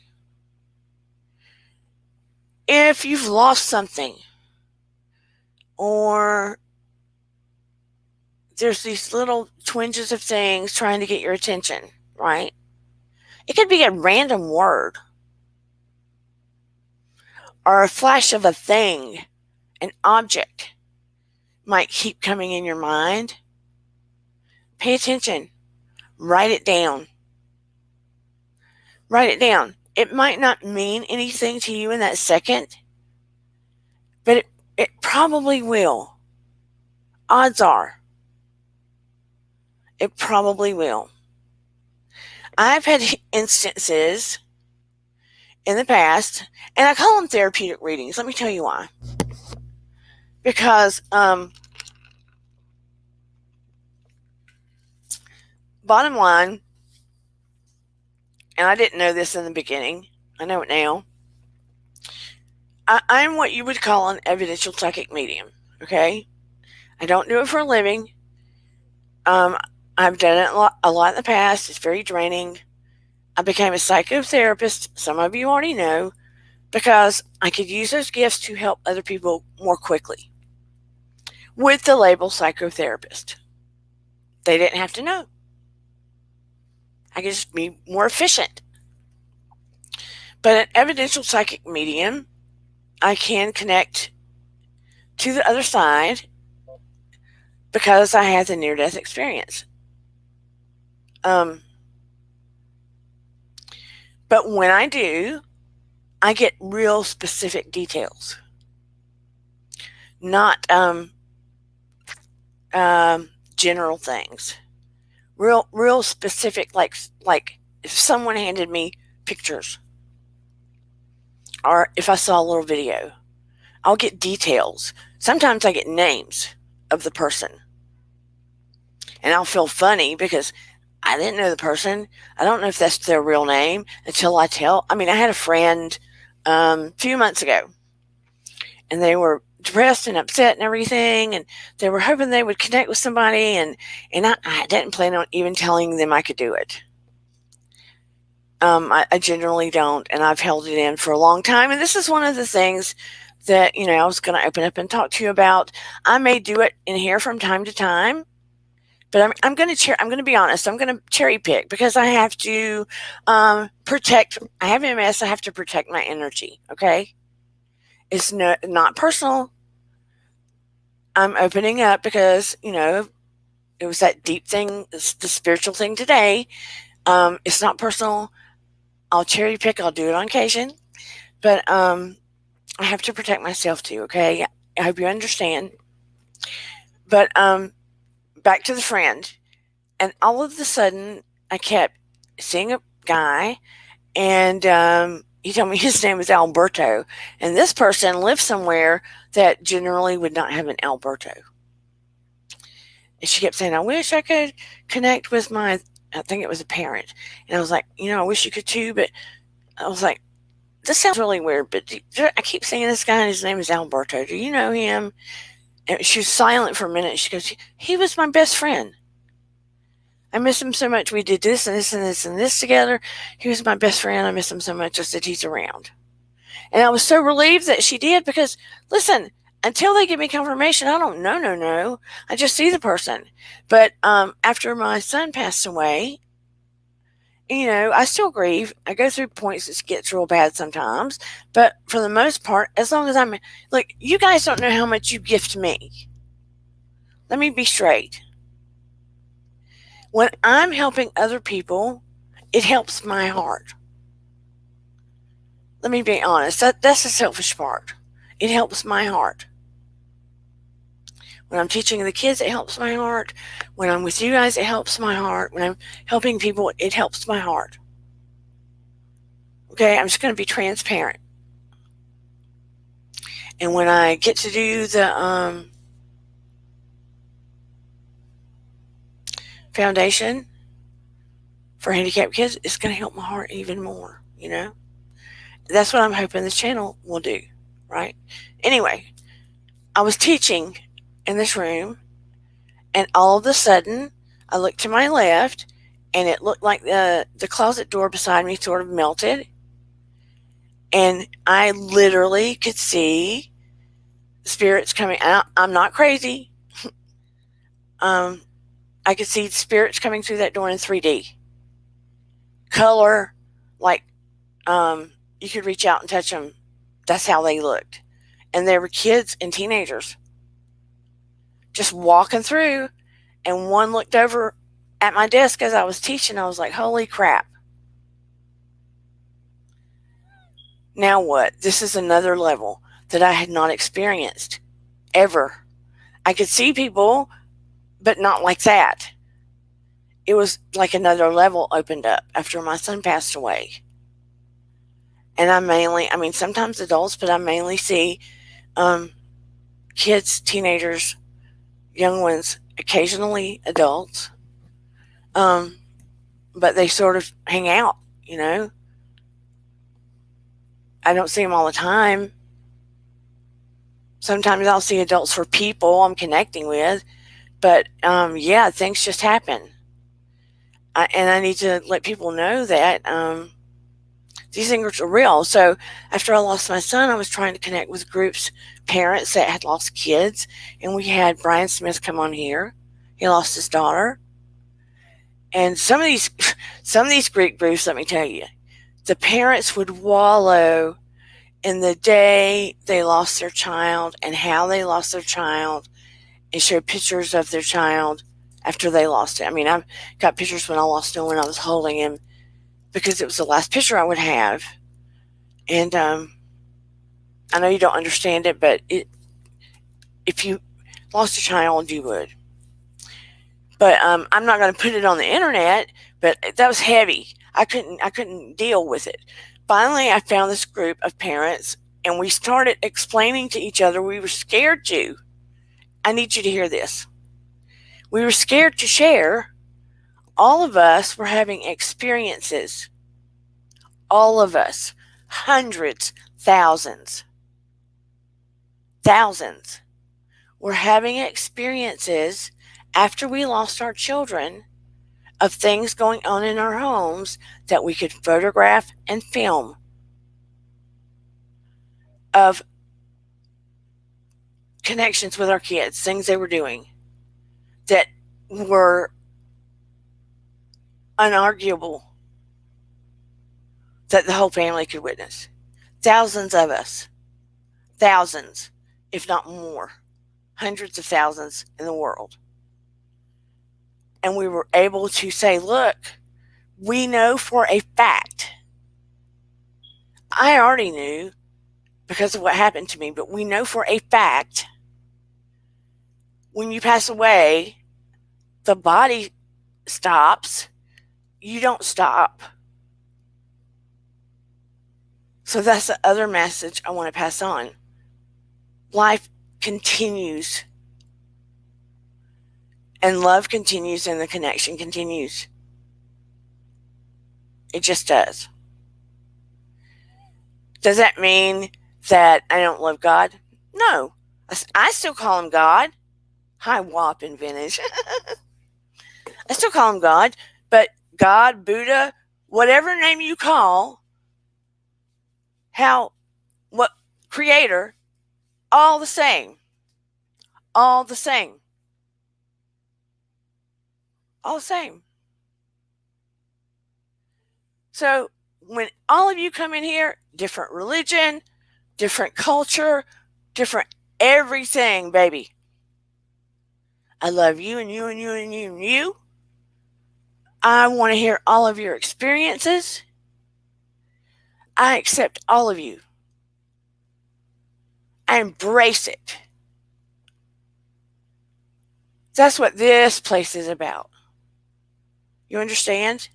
If you've lost something, or there's these little twinges of things trying to get your attention, right? It could be a random word, or a flash of a thing, an object might keep coming in your mind. Pay attention. Write it down. Write it down. It might not mean anything to you in that second, but it probably will. Odds are. It probably will. I've had instances in the past, and I call them therapeutic readings. Let me tell you why. Because, bottom line, and I didn't know this in the beginning, I know it now, I'm what you would call an evidential psychic medium, okay? I don't do it for a living. I've done it a lot in the past. It's very draining. I became a psychotherapist, some of you already know, because I could use those gifts to help other people more quickly with the label psychotherapist. They didn't have to know. I could just be more efficient. But an evidential psychic medium, I can connect to the other side because I had the near-death experience. But when I do, I get real specific details, not general things. Real specific, like if someone handed me pictures, or if I saw a little video, I'll get details. Sometimes I get names of the person, and I'll feel funny because I didn't know the person. I don't know if that's their real name until I had a friend a few months ago. and they were depressed and upset and everything, and they were hoping they would connect with somebody, and I didn't plan on even telling them I could do it. I generally don't, and I've held it in for a long time. And this is one of the things that I was going to open up and talk to you about. I may do it in here from time to time, but I'm going to I'm going to be honest. I'm going to cherry pick because I have to protect. I have MS. I have to protect my energy. Okay, it's not personal. I'm opening up because it was that deep thing, the spiritual thing today. It's not personal. I'll cherry pick. I'll do it on occasion, but I have to protect myself too. Okay, I hope you understand. But back to the friend, and all of a sudden, I kept seeing a guy, and he told me his name was Alberto, and this person lived somewhere that generally would not have an Alberto. And she kept saying, "I wish I could connect with my." I think it was a parent, and I was like, I wish you could too, but I was like, this sounds really weird, but I keep saying this guy, and his name is Alberto. Do you know him? And she was silent for a minute. She goes, he was my best friend. I miss him so much. We did this and this and this and this together. He was my best friend. I miss him so much. I said, he's around. And I was so relieved that she did because, listen, until they give me confirmation, I don't know, no. I just see the person. But after my son passed away, I still grieve. I go through points that gets real bad sometimes. But for the most part, as long as I'm, like, you guys don't know how much you gift me. Let me be straight. When I'm helping other people, it helps my heart. Let me be honest. That's the selfish part. It helps my heart. When I'm teaching the kids, it helps my heart. When I'm with you guys, it helps my heart. When I'm helping people, it helps my heart. Okay, I'm just going to be transparent. And when I get to do the foundation for handicapped kids, it's going to help my heart even more, That's what I'm hoping this channel will do, right? Anyway, I was teaching in this room, and all of a sudden, I looked to my left, and it looked like the closet door beside me sort of melted, and I literally could see spirits coming out. I'm not crazy. I could see spirits coming through that door in 3D. Color, like you could reach out and touch them. That's how they looked. And they were kids and teenagers just walking through, and one looked over at my desk as I was teaching. I was like, holy crap. Now what? This is another level that I had not experienced ever. I could see people, but not like that. It was like another level opened up after my son passed away. And sometimes adults, but I mainly see kids, teenagers, young ones, occasionally adults. But they sort of hang out, I don't see them all the time. Sometimes I'll see adults for people I'm connecting with, but things just happen. And I need to let people know that these things are real. So after I lost my son, I was trying to connect with groups, parents that had lost kids, and we had Brian Smith come on here. He lost his daughter. And some of these Greek groups, let me tell you, the parents would wallow in the day they lost their child and how they lost their child and show pictures of their child after they lost it. I've got pictures when I lost him when I was holding him because it was the last picture I would have. And I know you don't understand it, but if you lost a child, you would. But I'm not going to put it on the internet, but that was heavy. I couldn't deal with it. Finally, I found this group of parents, and we started explaining to each other we were scared to. I need you to hear this. We were scared to share. All of us were having experiences. All of us. Hundreds, thousands. thousands, were having experiences after we lost our children of things going on in our homes that we could photograph and film, of connections with our kids, things they were doing that were unarguable, that the whole family could witness. Thousands of us, thousands, if not more, hundreds of thousands in the world. And we were able to say, look, we know for a fact, I already knew because of what happened to me, but we know for a fact when you pass away, the body stops, you don't stop. So that's the other message I want to pass on. Life continues, and love continues, and the connection continues. It just does. Does that mean that I don't love God? No. I still call him God. Hi, whopping vintage. I still call him God, but God, Buddha, whatever name you call, what creator, all the same. All the same. All the same. So when all of you come in here, different religion, different culture, different everything, baby. I love you and you and you and you and you. I want to hear all of your experiences. I accept all of you. I embrace it. That's what this place is about. You understand?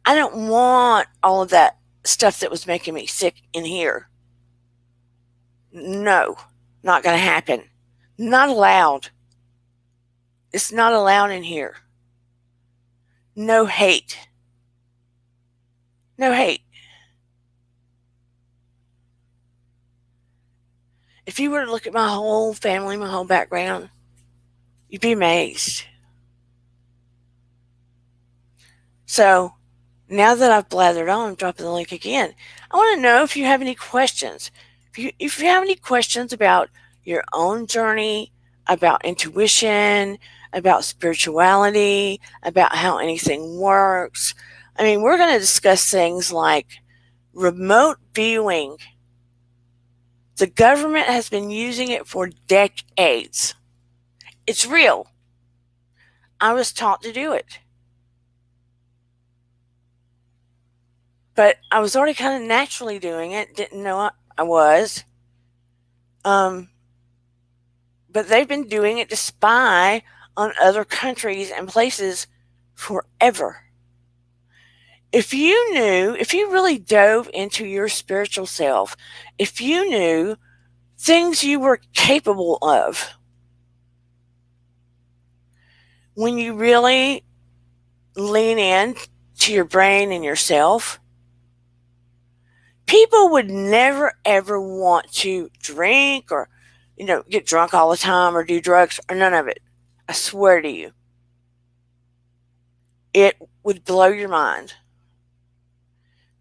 I don't want all of that stuff that was making me sick in here. No, not going to happen. Not allowed. It's not allowed in here. No hate. No hate. If you were to look at my whole family, my whole background, you'd be amazed. So now that I've blathered on, I'm dropping the link again. I want to know if you have any questions. If you have any questions about your own journey, about intuition, about spirituality, about how anything works. I mean, we're going to discuss things like remote viewing. The government has been using it for decades. It's real. I was taught to do it. But I was already kind of naturally doing it, didn't know I was. But they've been doing it to spy on other countries and places forever. If you really dove into your spiritual self, if you knew things you were capable of, when you really lean in to your brain and yourself, people would never ever want to drink or, get drunk all the time or do drugs or none of it. I swear to you. It would blow your mind.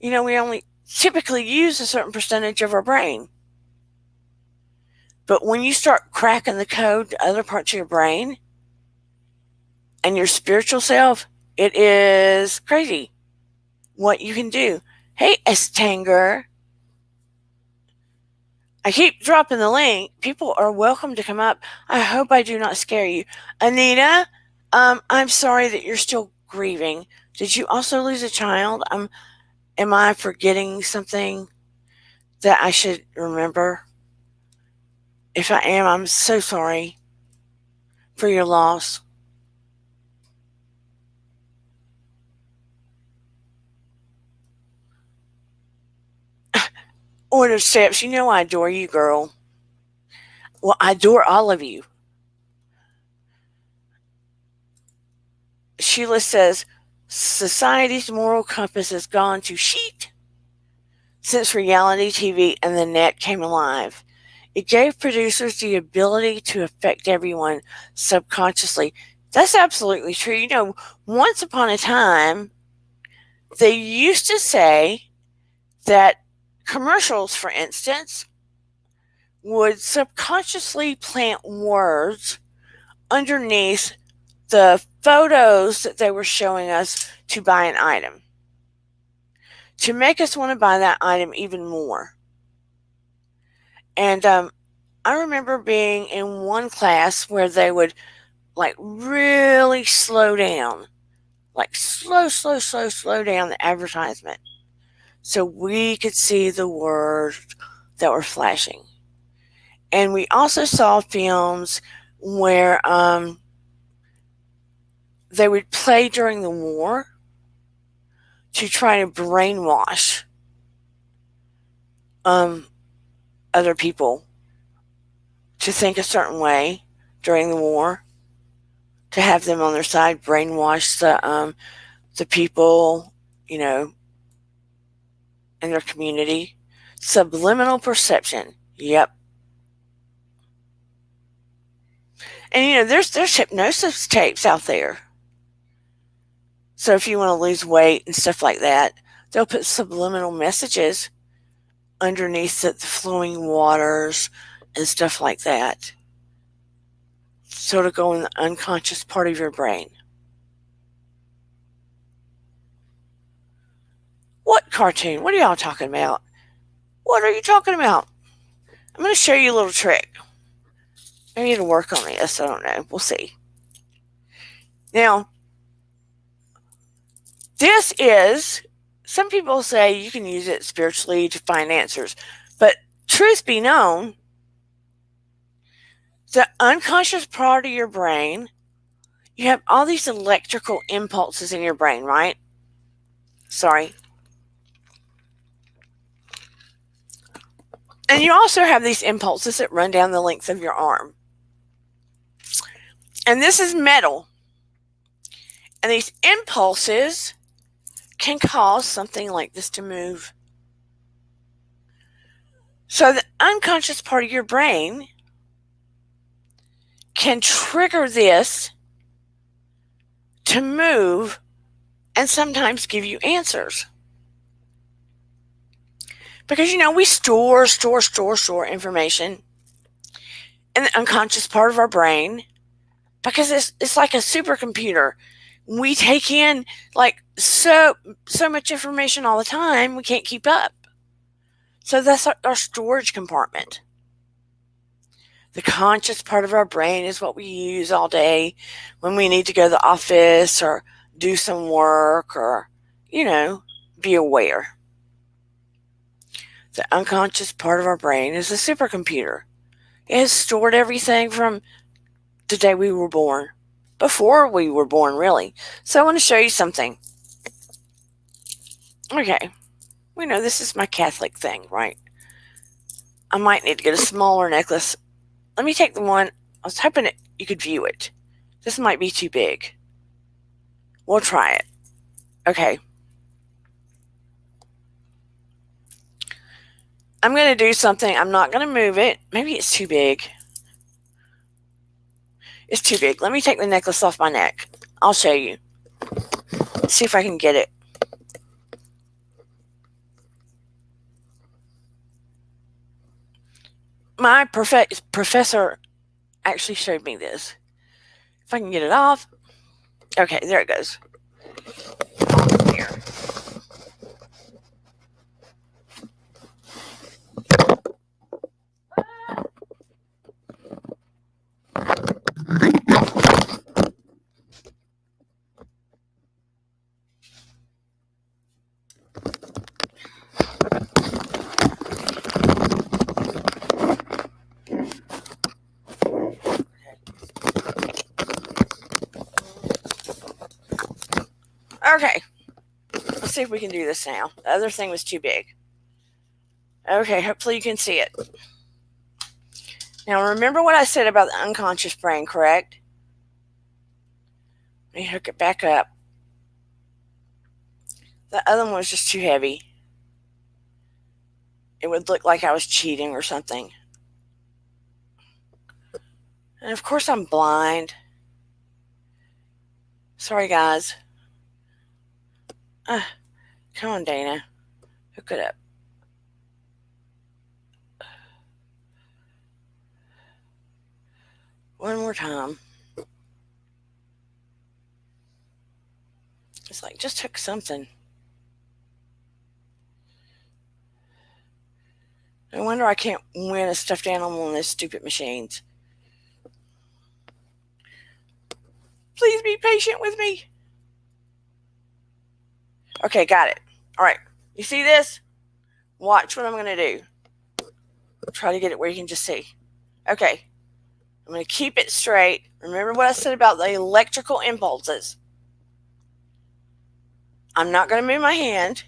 We only typically use a certain percentage of our brain. But when you start cracking the code to other parts of your brain and your spiritual self, it is crazy what you can do. Hey, Estanger. I keep dropping the link. People are welcome to come up. I hope I do not scare you. Anita, I'm sorry that you're still grieving. Did you also lose a child? Am I forgetting something that I should remember? If I am, I'm so sorry for your loss. Order steps, I adore you, girl. Well, I adore all of you. Sheila says, society's moral compass has gone to shit since reality TV and the net came alive. It gave producers the ability to affect everyone subconsciously. That's absolutely true. Once upon a time, they used to say that commercials, for instance, would subconsciously plant words underneath the photos that they were showing us to buy an item, to make us want to buy that item even more. And I remember being in one class where they would really slow down, slow down the advertisement so we could see the words that were flashing. And we also saw films where they would play during the war to try to brainwash other people to think a certain way during the war, to have them on their side, brainwash the people, in their community. Subliminal perception. Yep. And there's hypnosis tapes out there. So if you want to lose weight and stuff like that, they'll put subliminal messages underneath the flowing waters and stuff like that. Sort of go in the unconscious part of your brain. What cartoon? What are y'all talking about? What are you talking about? I'm going to show you a little trick. Maybe it'll work on this. I don't know. We'll see. Now, this is, some people say you can use it spiritually to find answers. But truth be known, the unconscious part of your brain, you have all these electrical impulses in your brain, right? Sorry. And you also have these impulses that run down the length of your arm. And this is metal. And these impulses can cause something like this to move. So the unconscious part of your brain can trigger this to move and sometimes give you answers. Because, we store information in the unconscious part of our brain because it's like a supercomputer. We take in so much information all the time, we can't keep up. So that's our storage compartment. The conscious part of our brain is what we use all day when we need to go to the office or do some work or, be aware. The unconscious part of our brain is a supercomputer. It has stored everything from the day we were born, before we were born, really. So I want to show you something. Okay. This is my Catholic thing, right? I might need to get a smaller necklace. Let me take the one. I was hoping you could view it. This might be too big. We'll try it. Okay. I'm going to do something. I'm not going to move it. Maybe it's too big. It's too big. Let me take the necklace off my neck. I'll show you. See if I can get it. My professor actually showed me this. If I can get it off. Okay, there it goes. Here. Okay. Let's see if we can do this now. The other thing was too big. Okay, hopefully you can see it. Now remember what I said about the unconscious brain, correct? Let me hook it back up. The other one was just too heavy. It would look like I was cheating or something. And of course I'm blind. Sorry, guys. Come on, Dana. Hook it up. One more time. It's like, just hook something. No wonder I can't win a stuffed animal on those stupid machines. Please be patient with me. Okay, got it. All right. You see this? Watch what I'm going to do. Try to get it where you can just see. Okay. I'm going to keep it straight. Remember what I said about the electrical impulses. I'm not going to move my hand.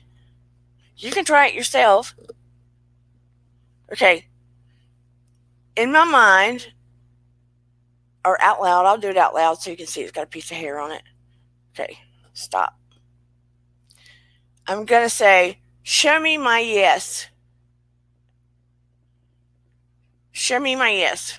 You can try it yourself. Okay. In my mind, or out loud, I'll do it out loud so you can see it's got a piece of hair on it. Okay, stop. I'm going to say, show me my yes. Show me my yes.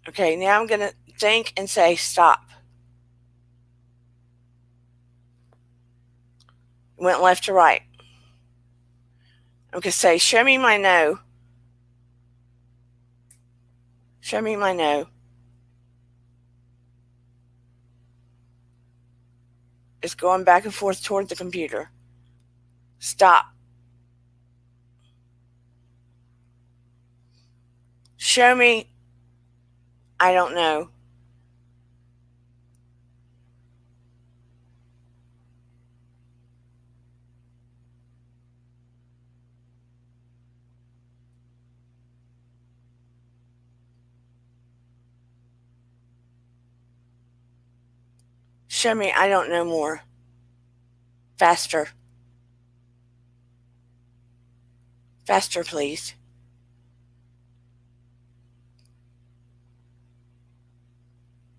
Okay, now I'm going to think and say, stop. Went left to right. I'm going to say, show me my no. Show me my no. It's going back and forth toward the computer. Stop. Show me, I don't know. Show me, I don't know more. Faster. Faster, please.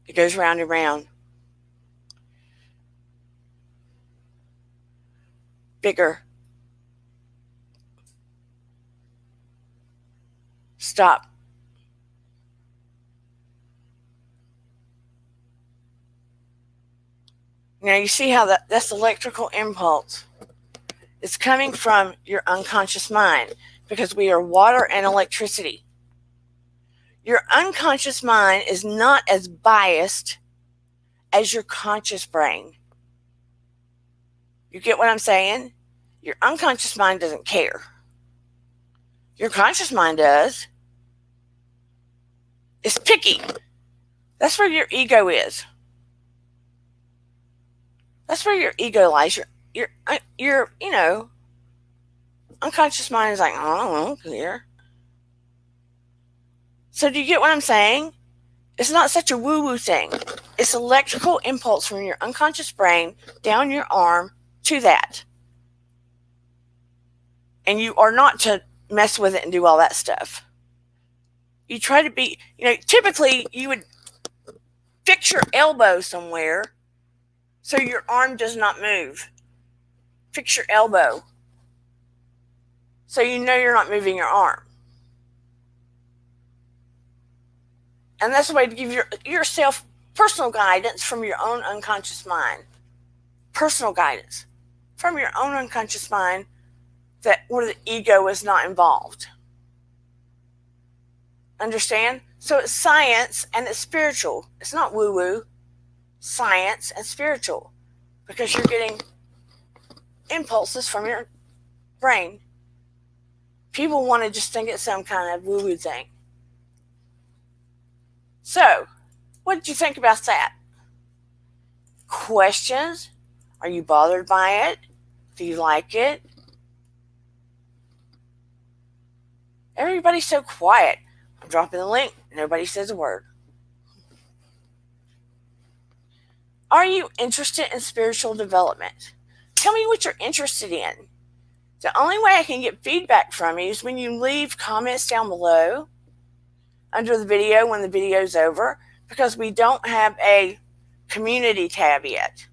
It goes round and round. Bigger. Stop. Now you see how that's electrical impulse. It's coming from your unconscious mind because we are water and electricity. Your unconscious mind is not as biased as your conscious brain. You get what I'm saying? Your unconscious mind doesn't care. Your conscious mind does. It's picky. That's where your ego is. That's where your ego lies. Your unconscious mind is like, I don't care. So do you get what I'm saying? It's not such a woo-woo thing. It's electrical impulse from your unconscious brain down your arm to that. And you are not to mess with it and do all that stuff. You try to be, typically you would fix your elbow somewhere so your arm does not move. Fix your elbow so you know you're not moving your arm. And that's a way to give yourself personal guidance from your own unconscious mind. Personal guidance from your own unconscious mind where the ego is not involved. Understand? So it's science and it's spiritual. It's not woo-woo. Science and spiritual. Because you're getting impulses from your brain. People want to just think it's some kind of woo-woo thing. So, what did you think about that? Questions? Are you bothered by it? Do you like it? Everybody's so quiet. I'm dropping the link. Nobody says a word. Are you interested in spiritual development? Tell me what you're interested in. The only way I can get feedback from you is when you leave comments down below under the video when the video's over, because we don't have a community tab yet.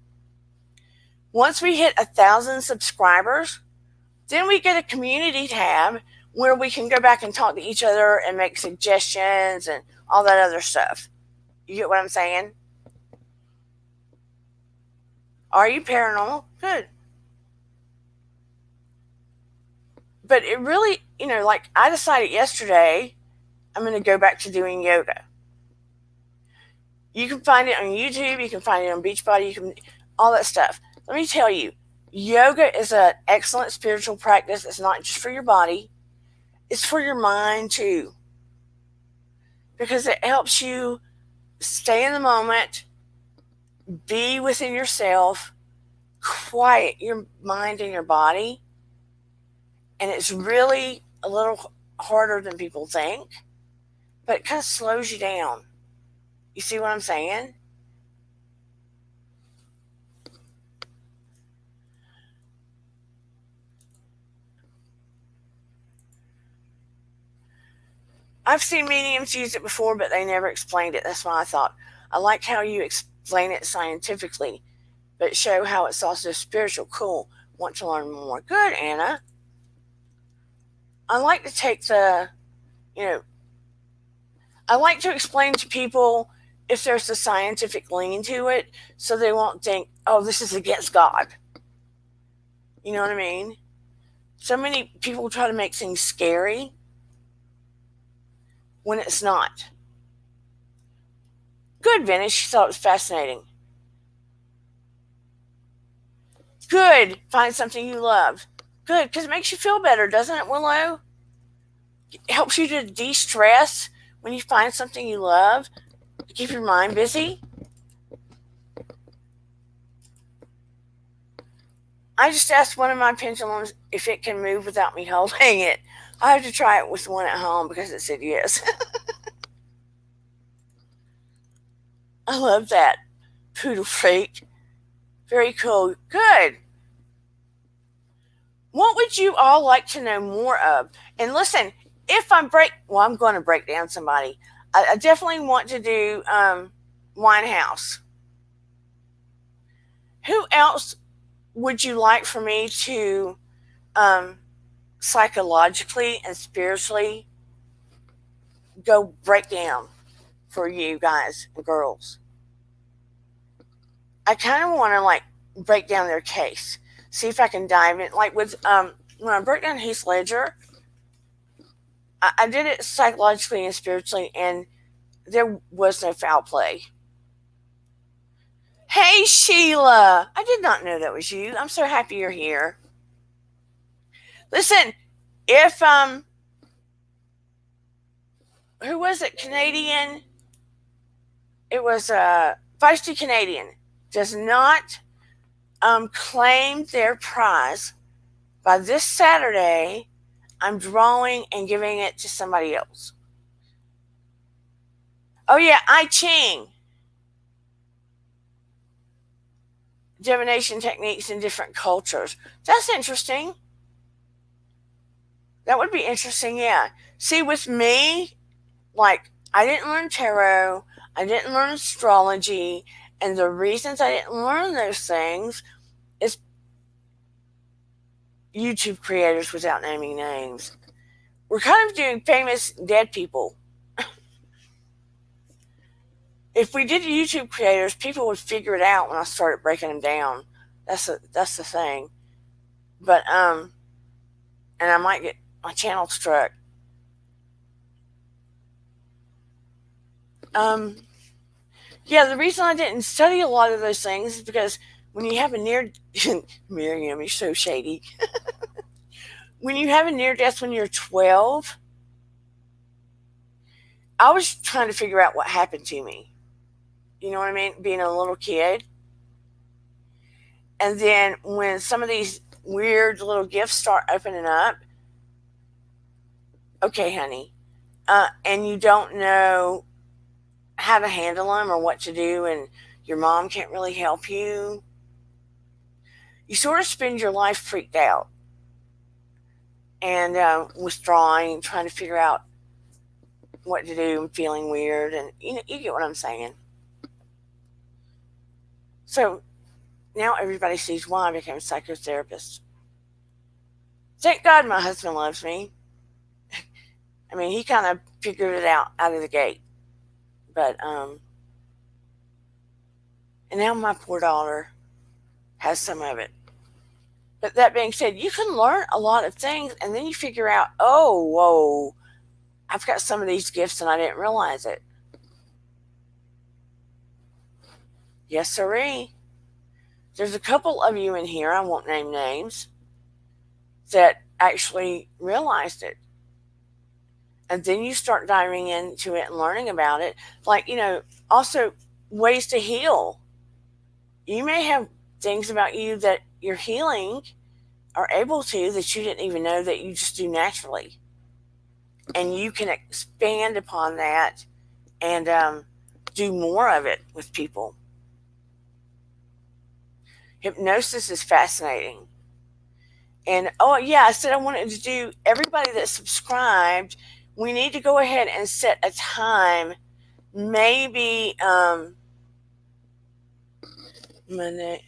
Once we hit 1,000 subscribers, Then we get a community tab where we can go back and talk to each other and make suggestions and all that other stuff. You get what I'm saying? Are you paranormal? Good. But it really, like I decided yesterday, I'm going to go back to doing yoga. You can find it on YouTube. You can find it on Beachbody. You can, all that stuff. Let me tell you, yoga is an excellent spiritual practice. It's not just for your body, it's for your mind too. Because it helps you stay in the moment, be within yourself, quiet your mind and your body. And it's really a little harder than people think, but it kind of slows you down. You see what I'm saying? I've seen mediums use it before, but they never explained it. That's why I thought, I like how you explain it scientifically, but show how it's also spiritual. Cool. Want to learn more? Good, Anna. I like to take you know, I like to explain to people if there's a scientific lean to it so they won't think, oh, this is against God. You know what I mean? So many people try to make things scary when it's not. Good, Vinny. She thought it was fascinating. Good. Find something you love. Good, because it makes you feel better, doesn't it, Willow? It helps you to de stress when you find something you love to keep your mind busy. I just asked one of my pendulums if it can move without me holding it. I have to try it with one at home because it said yes. I love that. Poodle freak. Very cool. Good. What would you all like to know more of? And listen, if I'm I'm going to break down somebody. I definitely want to do Winehouse. Who else would you like for me to um, psychologically and spiritually go break down for you guys and girls? I kind of want to like break down their case, see if I can dive in. Like with when I broke down Heath Ledger, I did it psychologically and spiritually, and there was no foul play. Hey Sheila, I did not know that was you. I'm so happy you're here. Listen, if who was it? Canadian. It was Feisty Canadian does not claim their prize by this Saturday. I'm drawing and giving it to somebody else. Oh yeah, I Ching. Divination techniques in different cultures. That's interesting. That would be interesting, yeah. See, with me, like, I didn't learn tarot, I didn't learn astrology, and the reasons I didn't learn those things is YouTube creators without naming names. We're kind of doing famous dead people. If we did YouTube creators, people would figure it out when I started breaking them down. That's the thing. But and I might get my channel struck. Um, yeah, the reason I didn't study a lot of those things is because when you have a near Miriam, you're so shady. When you have a near death when you're 12, I was trying to figure out what happened to me. You know what I mean? Being a little kid. And then when some of these weird little gifts start opening up, okay, honey, and you don't know how to handle them or what to do, and your mom can't really help you, you sort of spend your life freaked out and withdrawing, trying to figure out what to do and feeling weird. And you get what I'm saying. So now everybody sees why I became a psychotherapist. Thank God my husband loves me. I mean, he kind of figured it out of the gate. But, and now my poor daughter has some of it. But that being said, you can learn a lot of things and then you figure out, oh, whoa, I've got some of these gifts and I didn't realize it. Yes, sirree. There's a couple of you in here, I won't name names, that actually realized it. And then you start diving into it and learning about it. Like, also ways to heal. You may have things about you that you're healing are able to that you didn't even know that you just do naturally. And you can expand upon that and do more of it with people. Hypnosis is fascinating. And oh, yeah, I said I wanted to do everybody that subscribed. We need to go ahead and set a time, maybe Monday,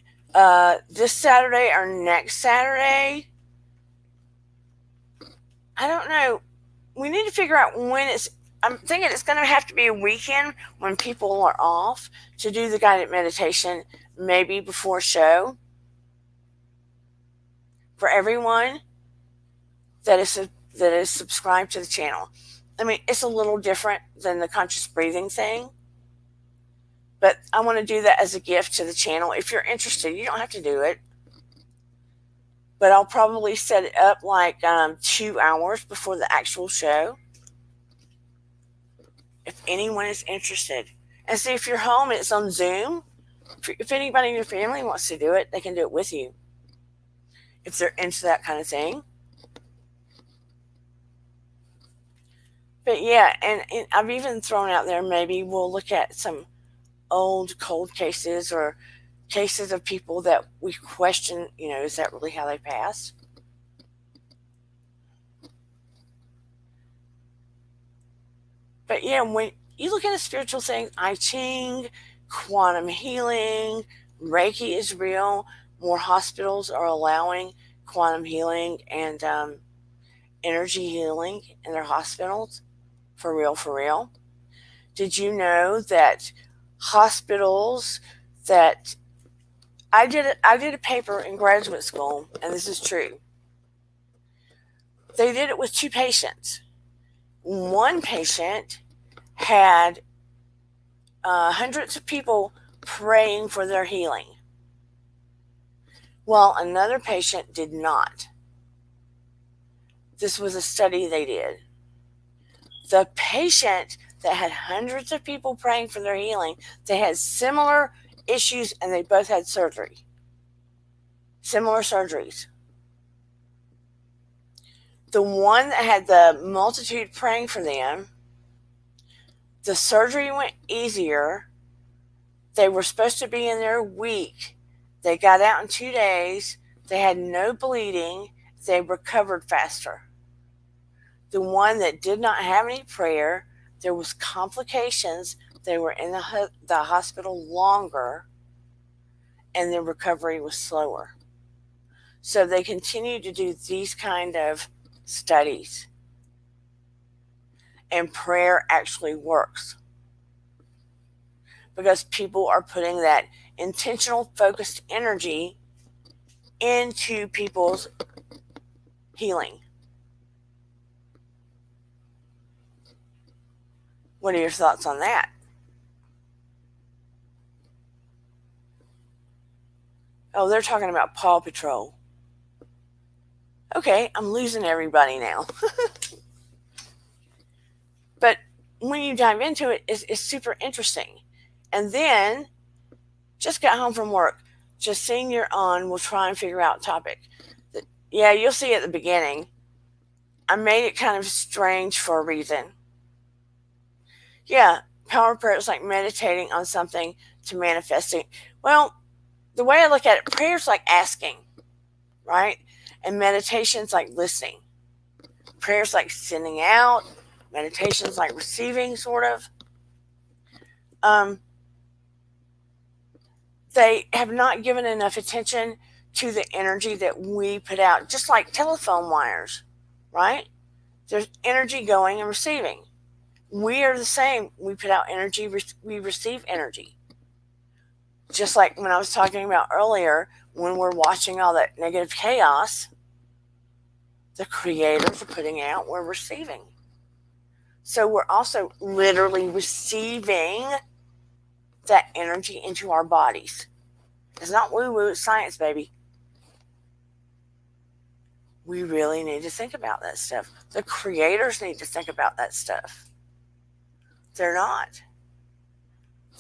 this Saturday or next Saturday. I don't know. We need to figure out when it's. I'm thinking it's going to have to be a weekend when people are off to do the guided meditation, maybe before show. For everyone that is subscribed to the channel. I mean, it's a little different than the conscious breathing thing, but I want to do that as a gift to the channel. If you're interested, you don't have to do it, but I'll probably set it up like 2 hours before the actual show. If anyone is interested, and see if you're home and it's on Zoom. If anybody in your family wants to do it, they can do it with you. If they're into that kind of thing. But yeah, and I've even thrown out there, maybe we'll look at some old cold cases or cases of people that we question, is that really how they passed? But yeah, when you look at a spiritual thing, I Ching, quantum healing, Reiki is real. More hospitals are allowing quantum healing and energy healing in their hospitals. For real. Did you know that hospitals that I did a paper in graduate school, and this is true. They did it with 2 patients. One patient had hundreds of people praying for their healing, while another patient did not. This was a study they did. The patient that had hundreds of people praying for their healing, they had similar issues and they both had surgery. Similar surgeries. The one that had the multitude praying for them, the surgery went easier. They were supposed to be in there a week. They got out in 2 days. They had no bleeding. They recovered faster. The one that did not have any prayer, there was complications. They were in the hospital longer, and their recovery was slower. So they continue to do these kind of studies. And prayer actually works. Because people are putting that intentional, focused energy into people's healing. What are your thoughts on that? Oh, they're talking about Paw Patrol. Okay, I'm losing everybody now. But when you dive into it, it's super interesting. And then, just got home from work. Just seeing you're on, we'll try and figure out topic. Yeah, you'll see at the beginning. I made it kind of strange for a reason. Yeah, power prayer is like meditating on something to manifesting. Well, the way I look at it, prayer is like asking, right? And meditation's like listening. Prayer's like sending out. Meditation's like receiving, sort of. They have not given enough attention to the energy that we put out, just like telephone wires, right? There's energy going and receiving. We are the same. We put out energy, we receive energy. Just like when I was talking about earlier, when we're watching all that negative chaos, the creators are putting out, we're receiving. So we're also literally receiving that energy into our bodies. It's not woo-woo, it's science, baby. We really need to think about that stuff. The creators need to think about that stuff. They're not.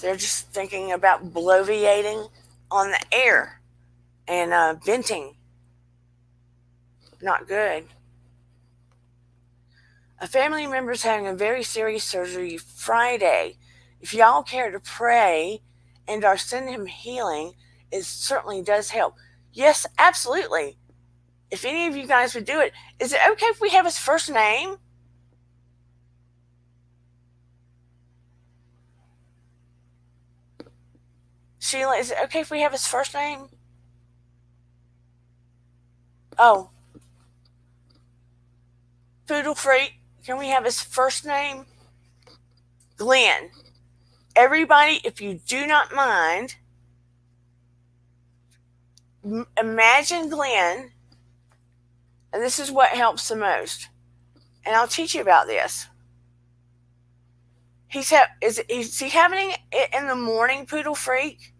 They're just thinking about bloviating on the air and venting. Not good. A family member is having a very serious surgery Friday. If y'all care to pray and are sending him healing, it certainly does help. Yes, absolutely. If any of you guys would do it, is it okay if we have his first name? Sheila, is it okay if we have his first name? Oh. Poodle Freak, can we have his first name? Glenn. Everybody, if you do not mind, imagine Glenn, and this is what helps the most. And I'll teach you about this. Is he having it in the morning, Poodle Freak?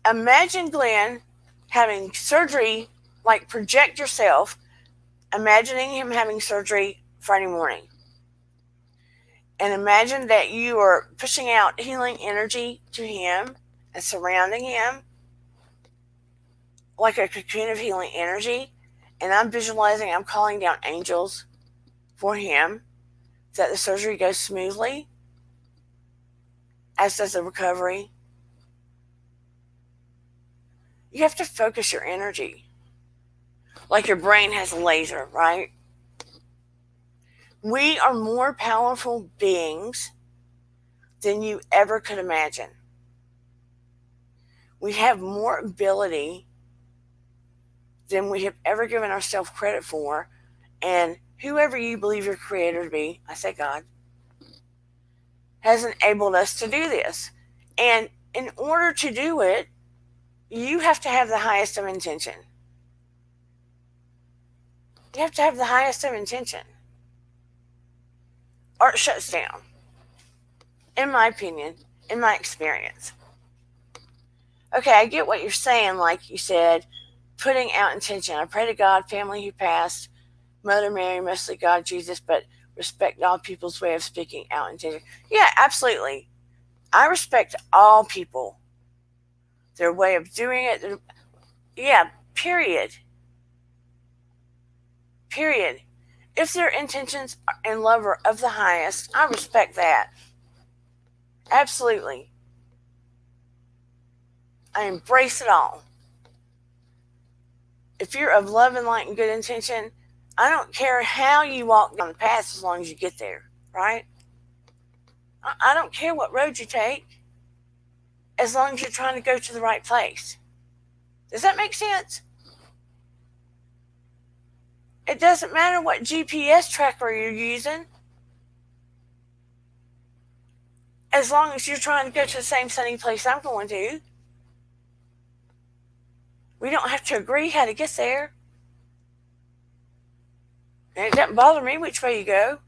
Imagine Glenn having surgery, like project yourself, imagining him having surgery Friday morning. And imagine that you are pushing out healing energy to him and surrounding him like a cocoon of healing energy. And I'm visualizing, I'm calling down angels for him, that the surgery goes smoothly, as does the recovery. You have to focus your energy. Like your brain has a laser, right? We are more powerful beings than you ever could imagine. We have more ability than we have ever given ourselves credit for. And whoever you believe your creator to be, I say God, has enabled us to do this. And in order to do it, you have to have the highest of intention. You have to have the highest of intention, or it shuts down. In my opinion, in my experience. Okay, I get what you're saying, like you said, putting out intention. I pray to God, family who passed, Mother Mary, mostly God, Jesus, but respect all people's way of speaking out intention. Yeah, absolutely. I respect all people, their way of doing it. Yeah, period. Period. If their intentions and love are of the highest, I respect that. Absolutely. I embrace it all. If you're of love and light and good intention, I don't care how you walk down the path as long as you get there, right? I don't care what road you take as long as you're trying to go to the right place. Does that make sense? It doesn't matter what GPS tracker you're using as long as you're trying to go to the same sunny place I'm going to. We don't have to agree how to get there. And it doesn't bother me which way you go.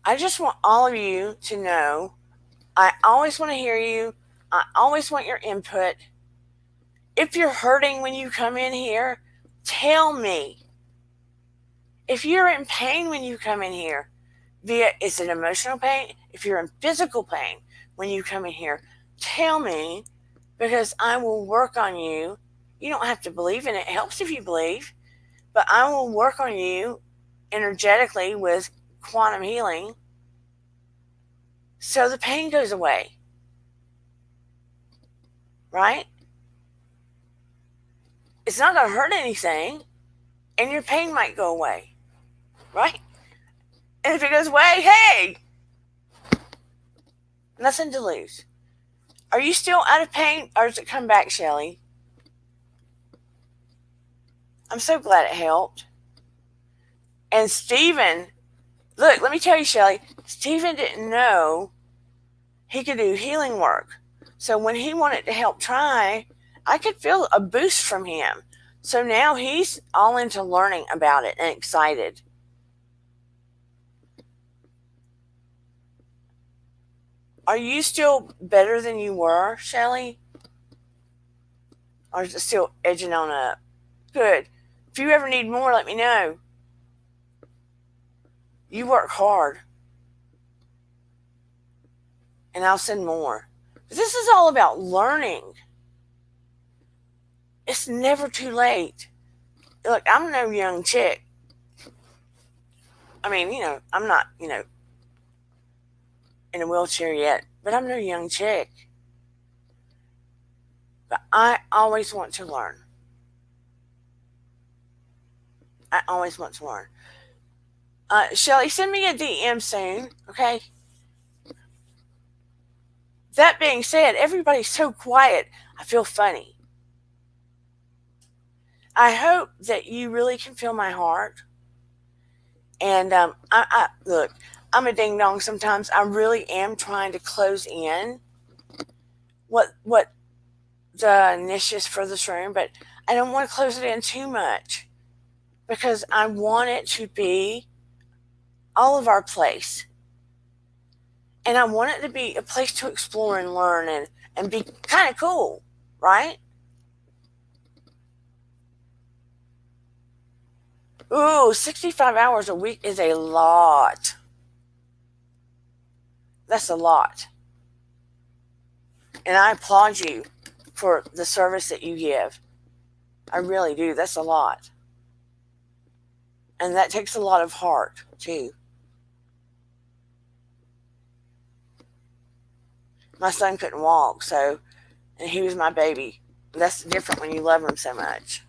I just want all of you to know I always want to hear you. I always want your input. If you're hurting when you come in here, tell me. If you're in pain when you come in here, is it emotional pain? If you're in physical pain when you come in here, tell me, because I will work on you. You don't have to believe in it. It helps if you believe. But I will work on you energetically with quantum healing so the pain goes away. Right? It's not going to hurt anything, and your pain might go away. Right? And if it goes away, hey, nothing to lose. Are you still out of pain, or does it come back, Shelly? I'm so glad it helped. And Stephen, look, let me tell you, Shelly, Stephen didn't know he could do healing work. So when he wanted to help try, I could feel a boost from him. So now he's all into learning about it and excited. Are you still better than you were, Shelly? Or is it still edging on up? Good. If you ever need more, let me know. You work hard. And I'll send more. But this is all about learning. It's never too late. Look, I'm no young chick. I mean, I'm not, in a wheelchair yet, but I'm no young chick. But I always want to learn. I always want to learn. Shelly, send me a DM soon, okay? That being said, everybody's so quiet. I feel funny. I hope that you really can feel my heart. And I look, I'm a ding dong sometimes. I really am trying to close in what the niche is for this room, but I don't want to close it in too much because I want it to be all of our place. And I want it to be a place to explore and learn and be kind of cool, right? Ooh, 65 hours a week is a lot. That's a lot. And I applaud you for the service that you give. I really do. That's a lot. And that takes a lot of heart, too. My son couldn't walk, and he was my baby. That's different when you love him so much.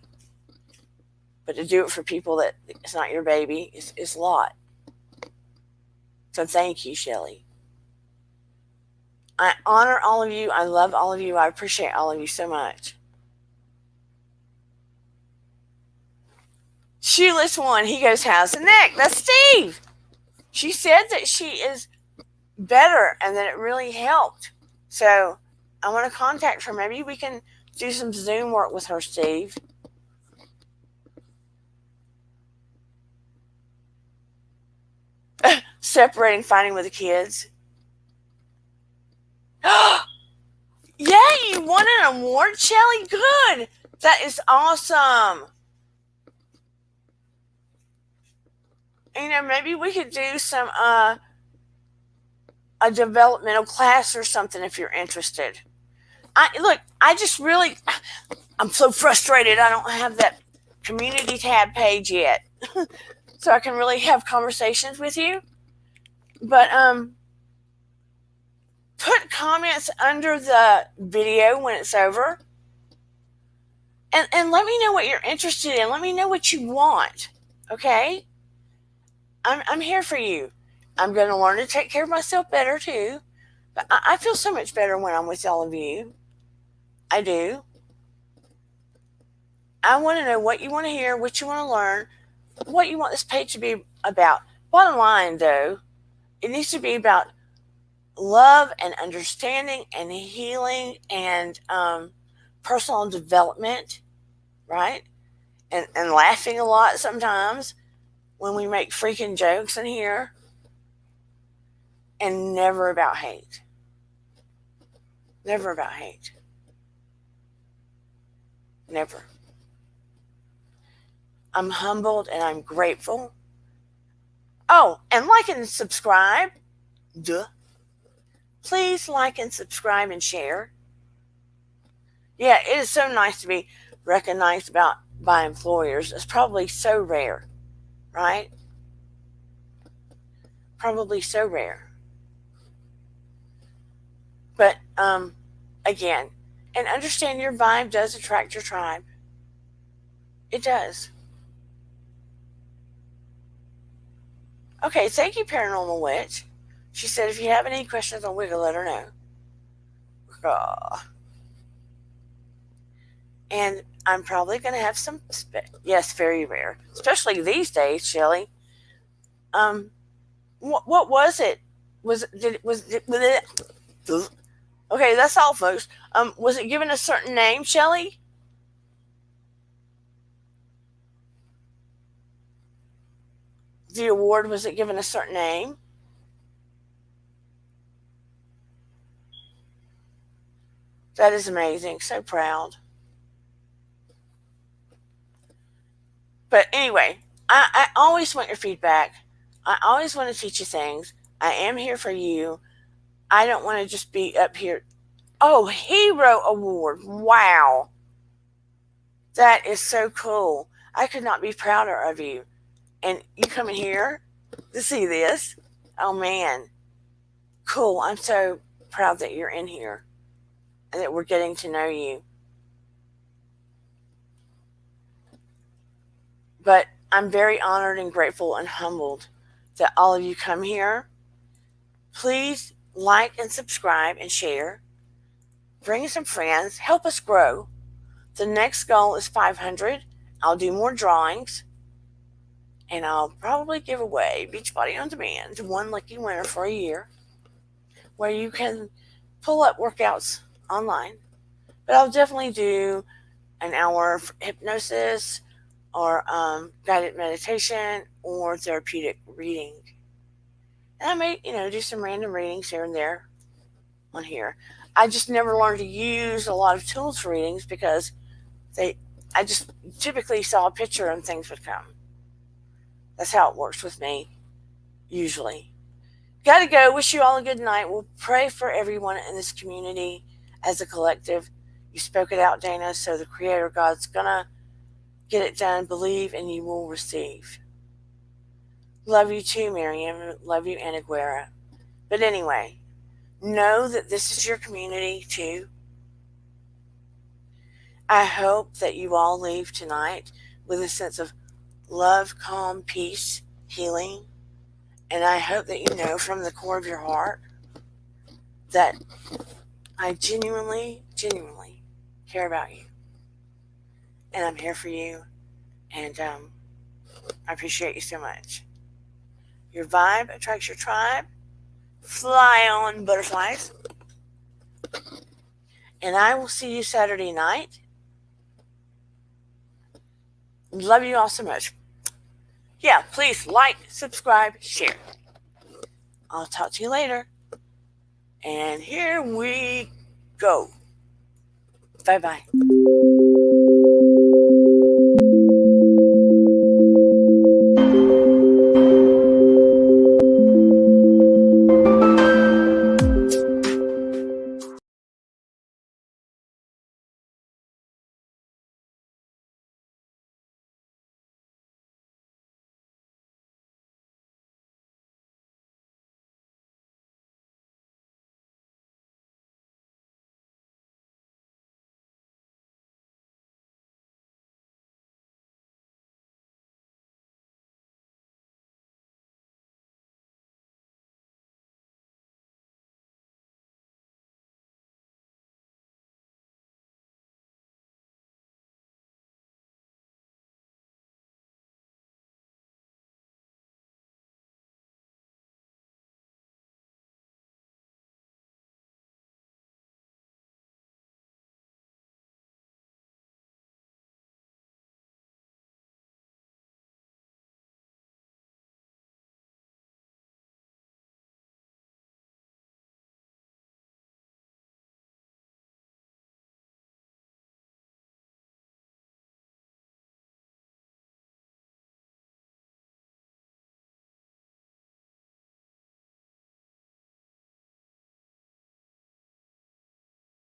But to do it for people that it's not your baby is a lot. So thank you, Shelly. I honor all of you. I love all of you. I appreciate all of you so much. Shoeless one, he goes, how's the neck? That's Steve. She said that she is better and that it really helped. So I want to contact her. Maybe we can do some Zoom work with her, Steve. Separating, fighting with the kids. Yeah, you won an award, Shelly? Good. That is awesome. Maybe we could do some a developmental class or something if you're interested. I'm so frustrated I don't have that community tab page yet. So I can really have conversations with you. But put comments under the video when it's over. And let me know what you're interested in. Let me know what you want. Okay? I'm here for you. I'm going to learn to take care of myself better too. But I feel so much better when I'm with all of you. I do. I want to know what you want to hear, what you want to learn, what you want this page to be about. Bottom line, though, it needs to be about love and understanding and healing and personal development, right? And laughing a lot sometimes when we make freaking jokes in here. And never about hate. Never about hate. Never. I'm humbled and I'm grateful. Oh, and like and subscribe. Duh. Please like and subscribe and share. Yeah, it is so nice to be recognized by employers. It's probably so rare, right? Probably so rare. But again, and understand your vibe does attract your tribe. It does. Okay, thank you, Paranormal Witch. She said if you have any questions on Wiggle, let her know. And I'm probably going to have some, yes, very rare, especially these days, Shelly. What was it? Okay, that's all, folks. Was it given a certain name, Shelly? The award, was it given a certain name? That is amazing. So proud. But anyway, I always want your feedback. I always want to teach you things. I am here for you. I don't want to just be up here. Oh, Hero Award. Wow. That is so cool. I could not be prouder of you. And you coming here to see this? Oh, man. Cool. I'm so proud that you're in here and that we're getting to know you. But I'm very honored and grateful and humbled that all of you come here. Please like and subscribe and share. Bring some friends. Help us grow. The next goal is 500. I'll do more drawings. And I'll probably give away Beachbody On Demand to one lucky winner for a year where you can pull up workouts online. But I'll definitely do an hour of hypnosis or guided meditation or therapeutic reading. And I may, do some random readings here and there on here. I just never learned to use a lot of tools for readings because I just typically saw a picture and things would come. That's how it works with me, usually. Gotta go. Wish you all a good night. We'll pray for everyone in this community as a collective. You spoke it out, Dana, so the Creator God's gonna get it done. Believe and you will receive. Love you too, Miriam. Love you, Anaguera. But anyway, know that this is your community too. I hope that you all leave tonight with a sense of love, calm, peace, healing. And I hope that you know from the core of your heart that I genuinely, genuinely care about you. And I'm here for you. And I appreciate you so much. Your vibe attracts your tribe. Fly on, butterflies. And I will see you Saturday night. Love you all so much. Yeah, please like, subscribe, share. I'll talk to you later. And here we go. Bye-bye.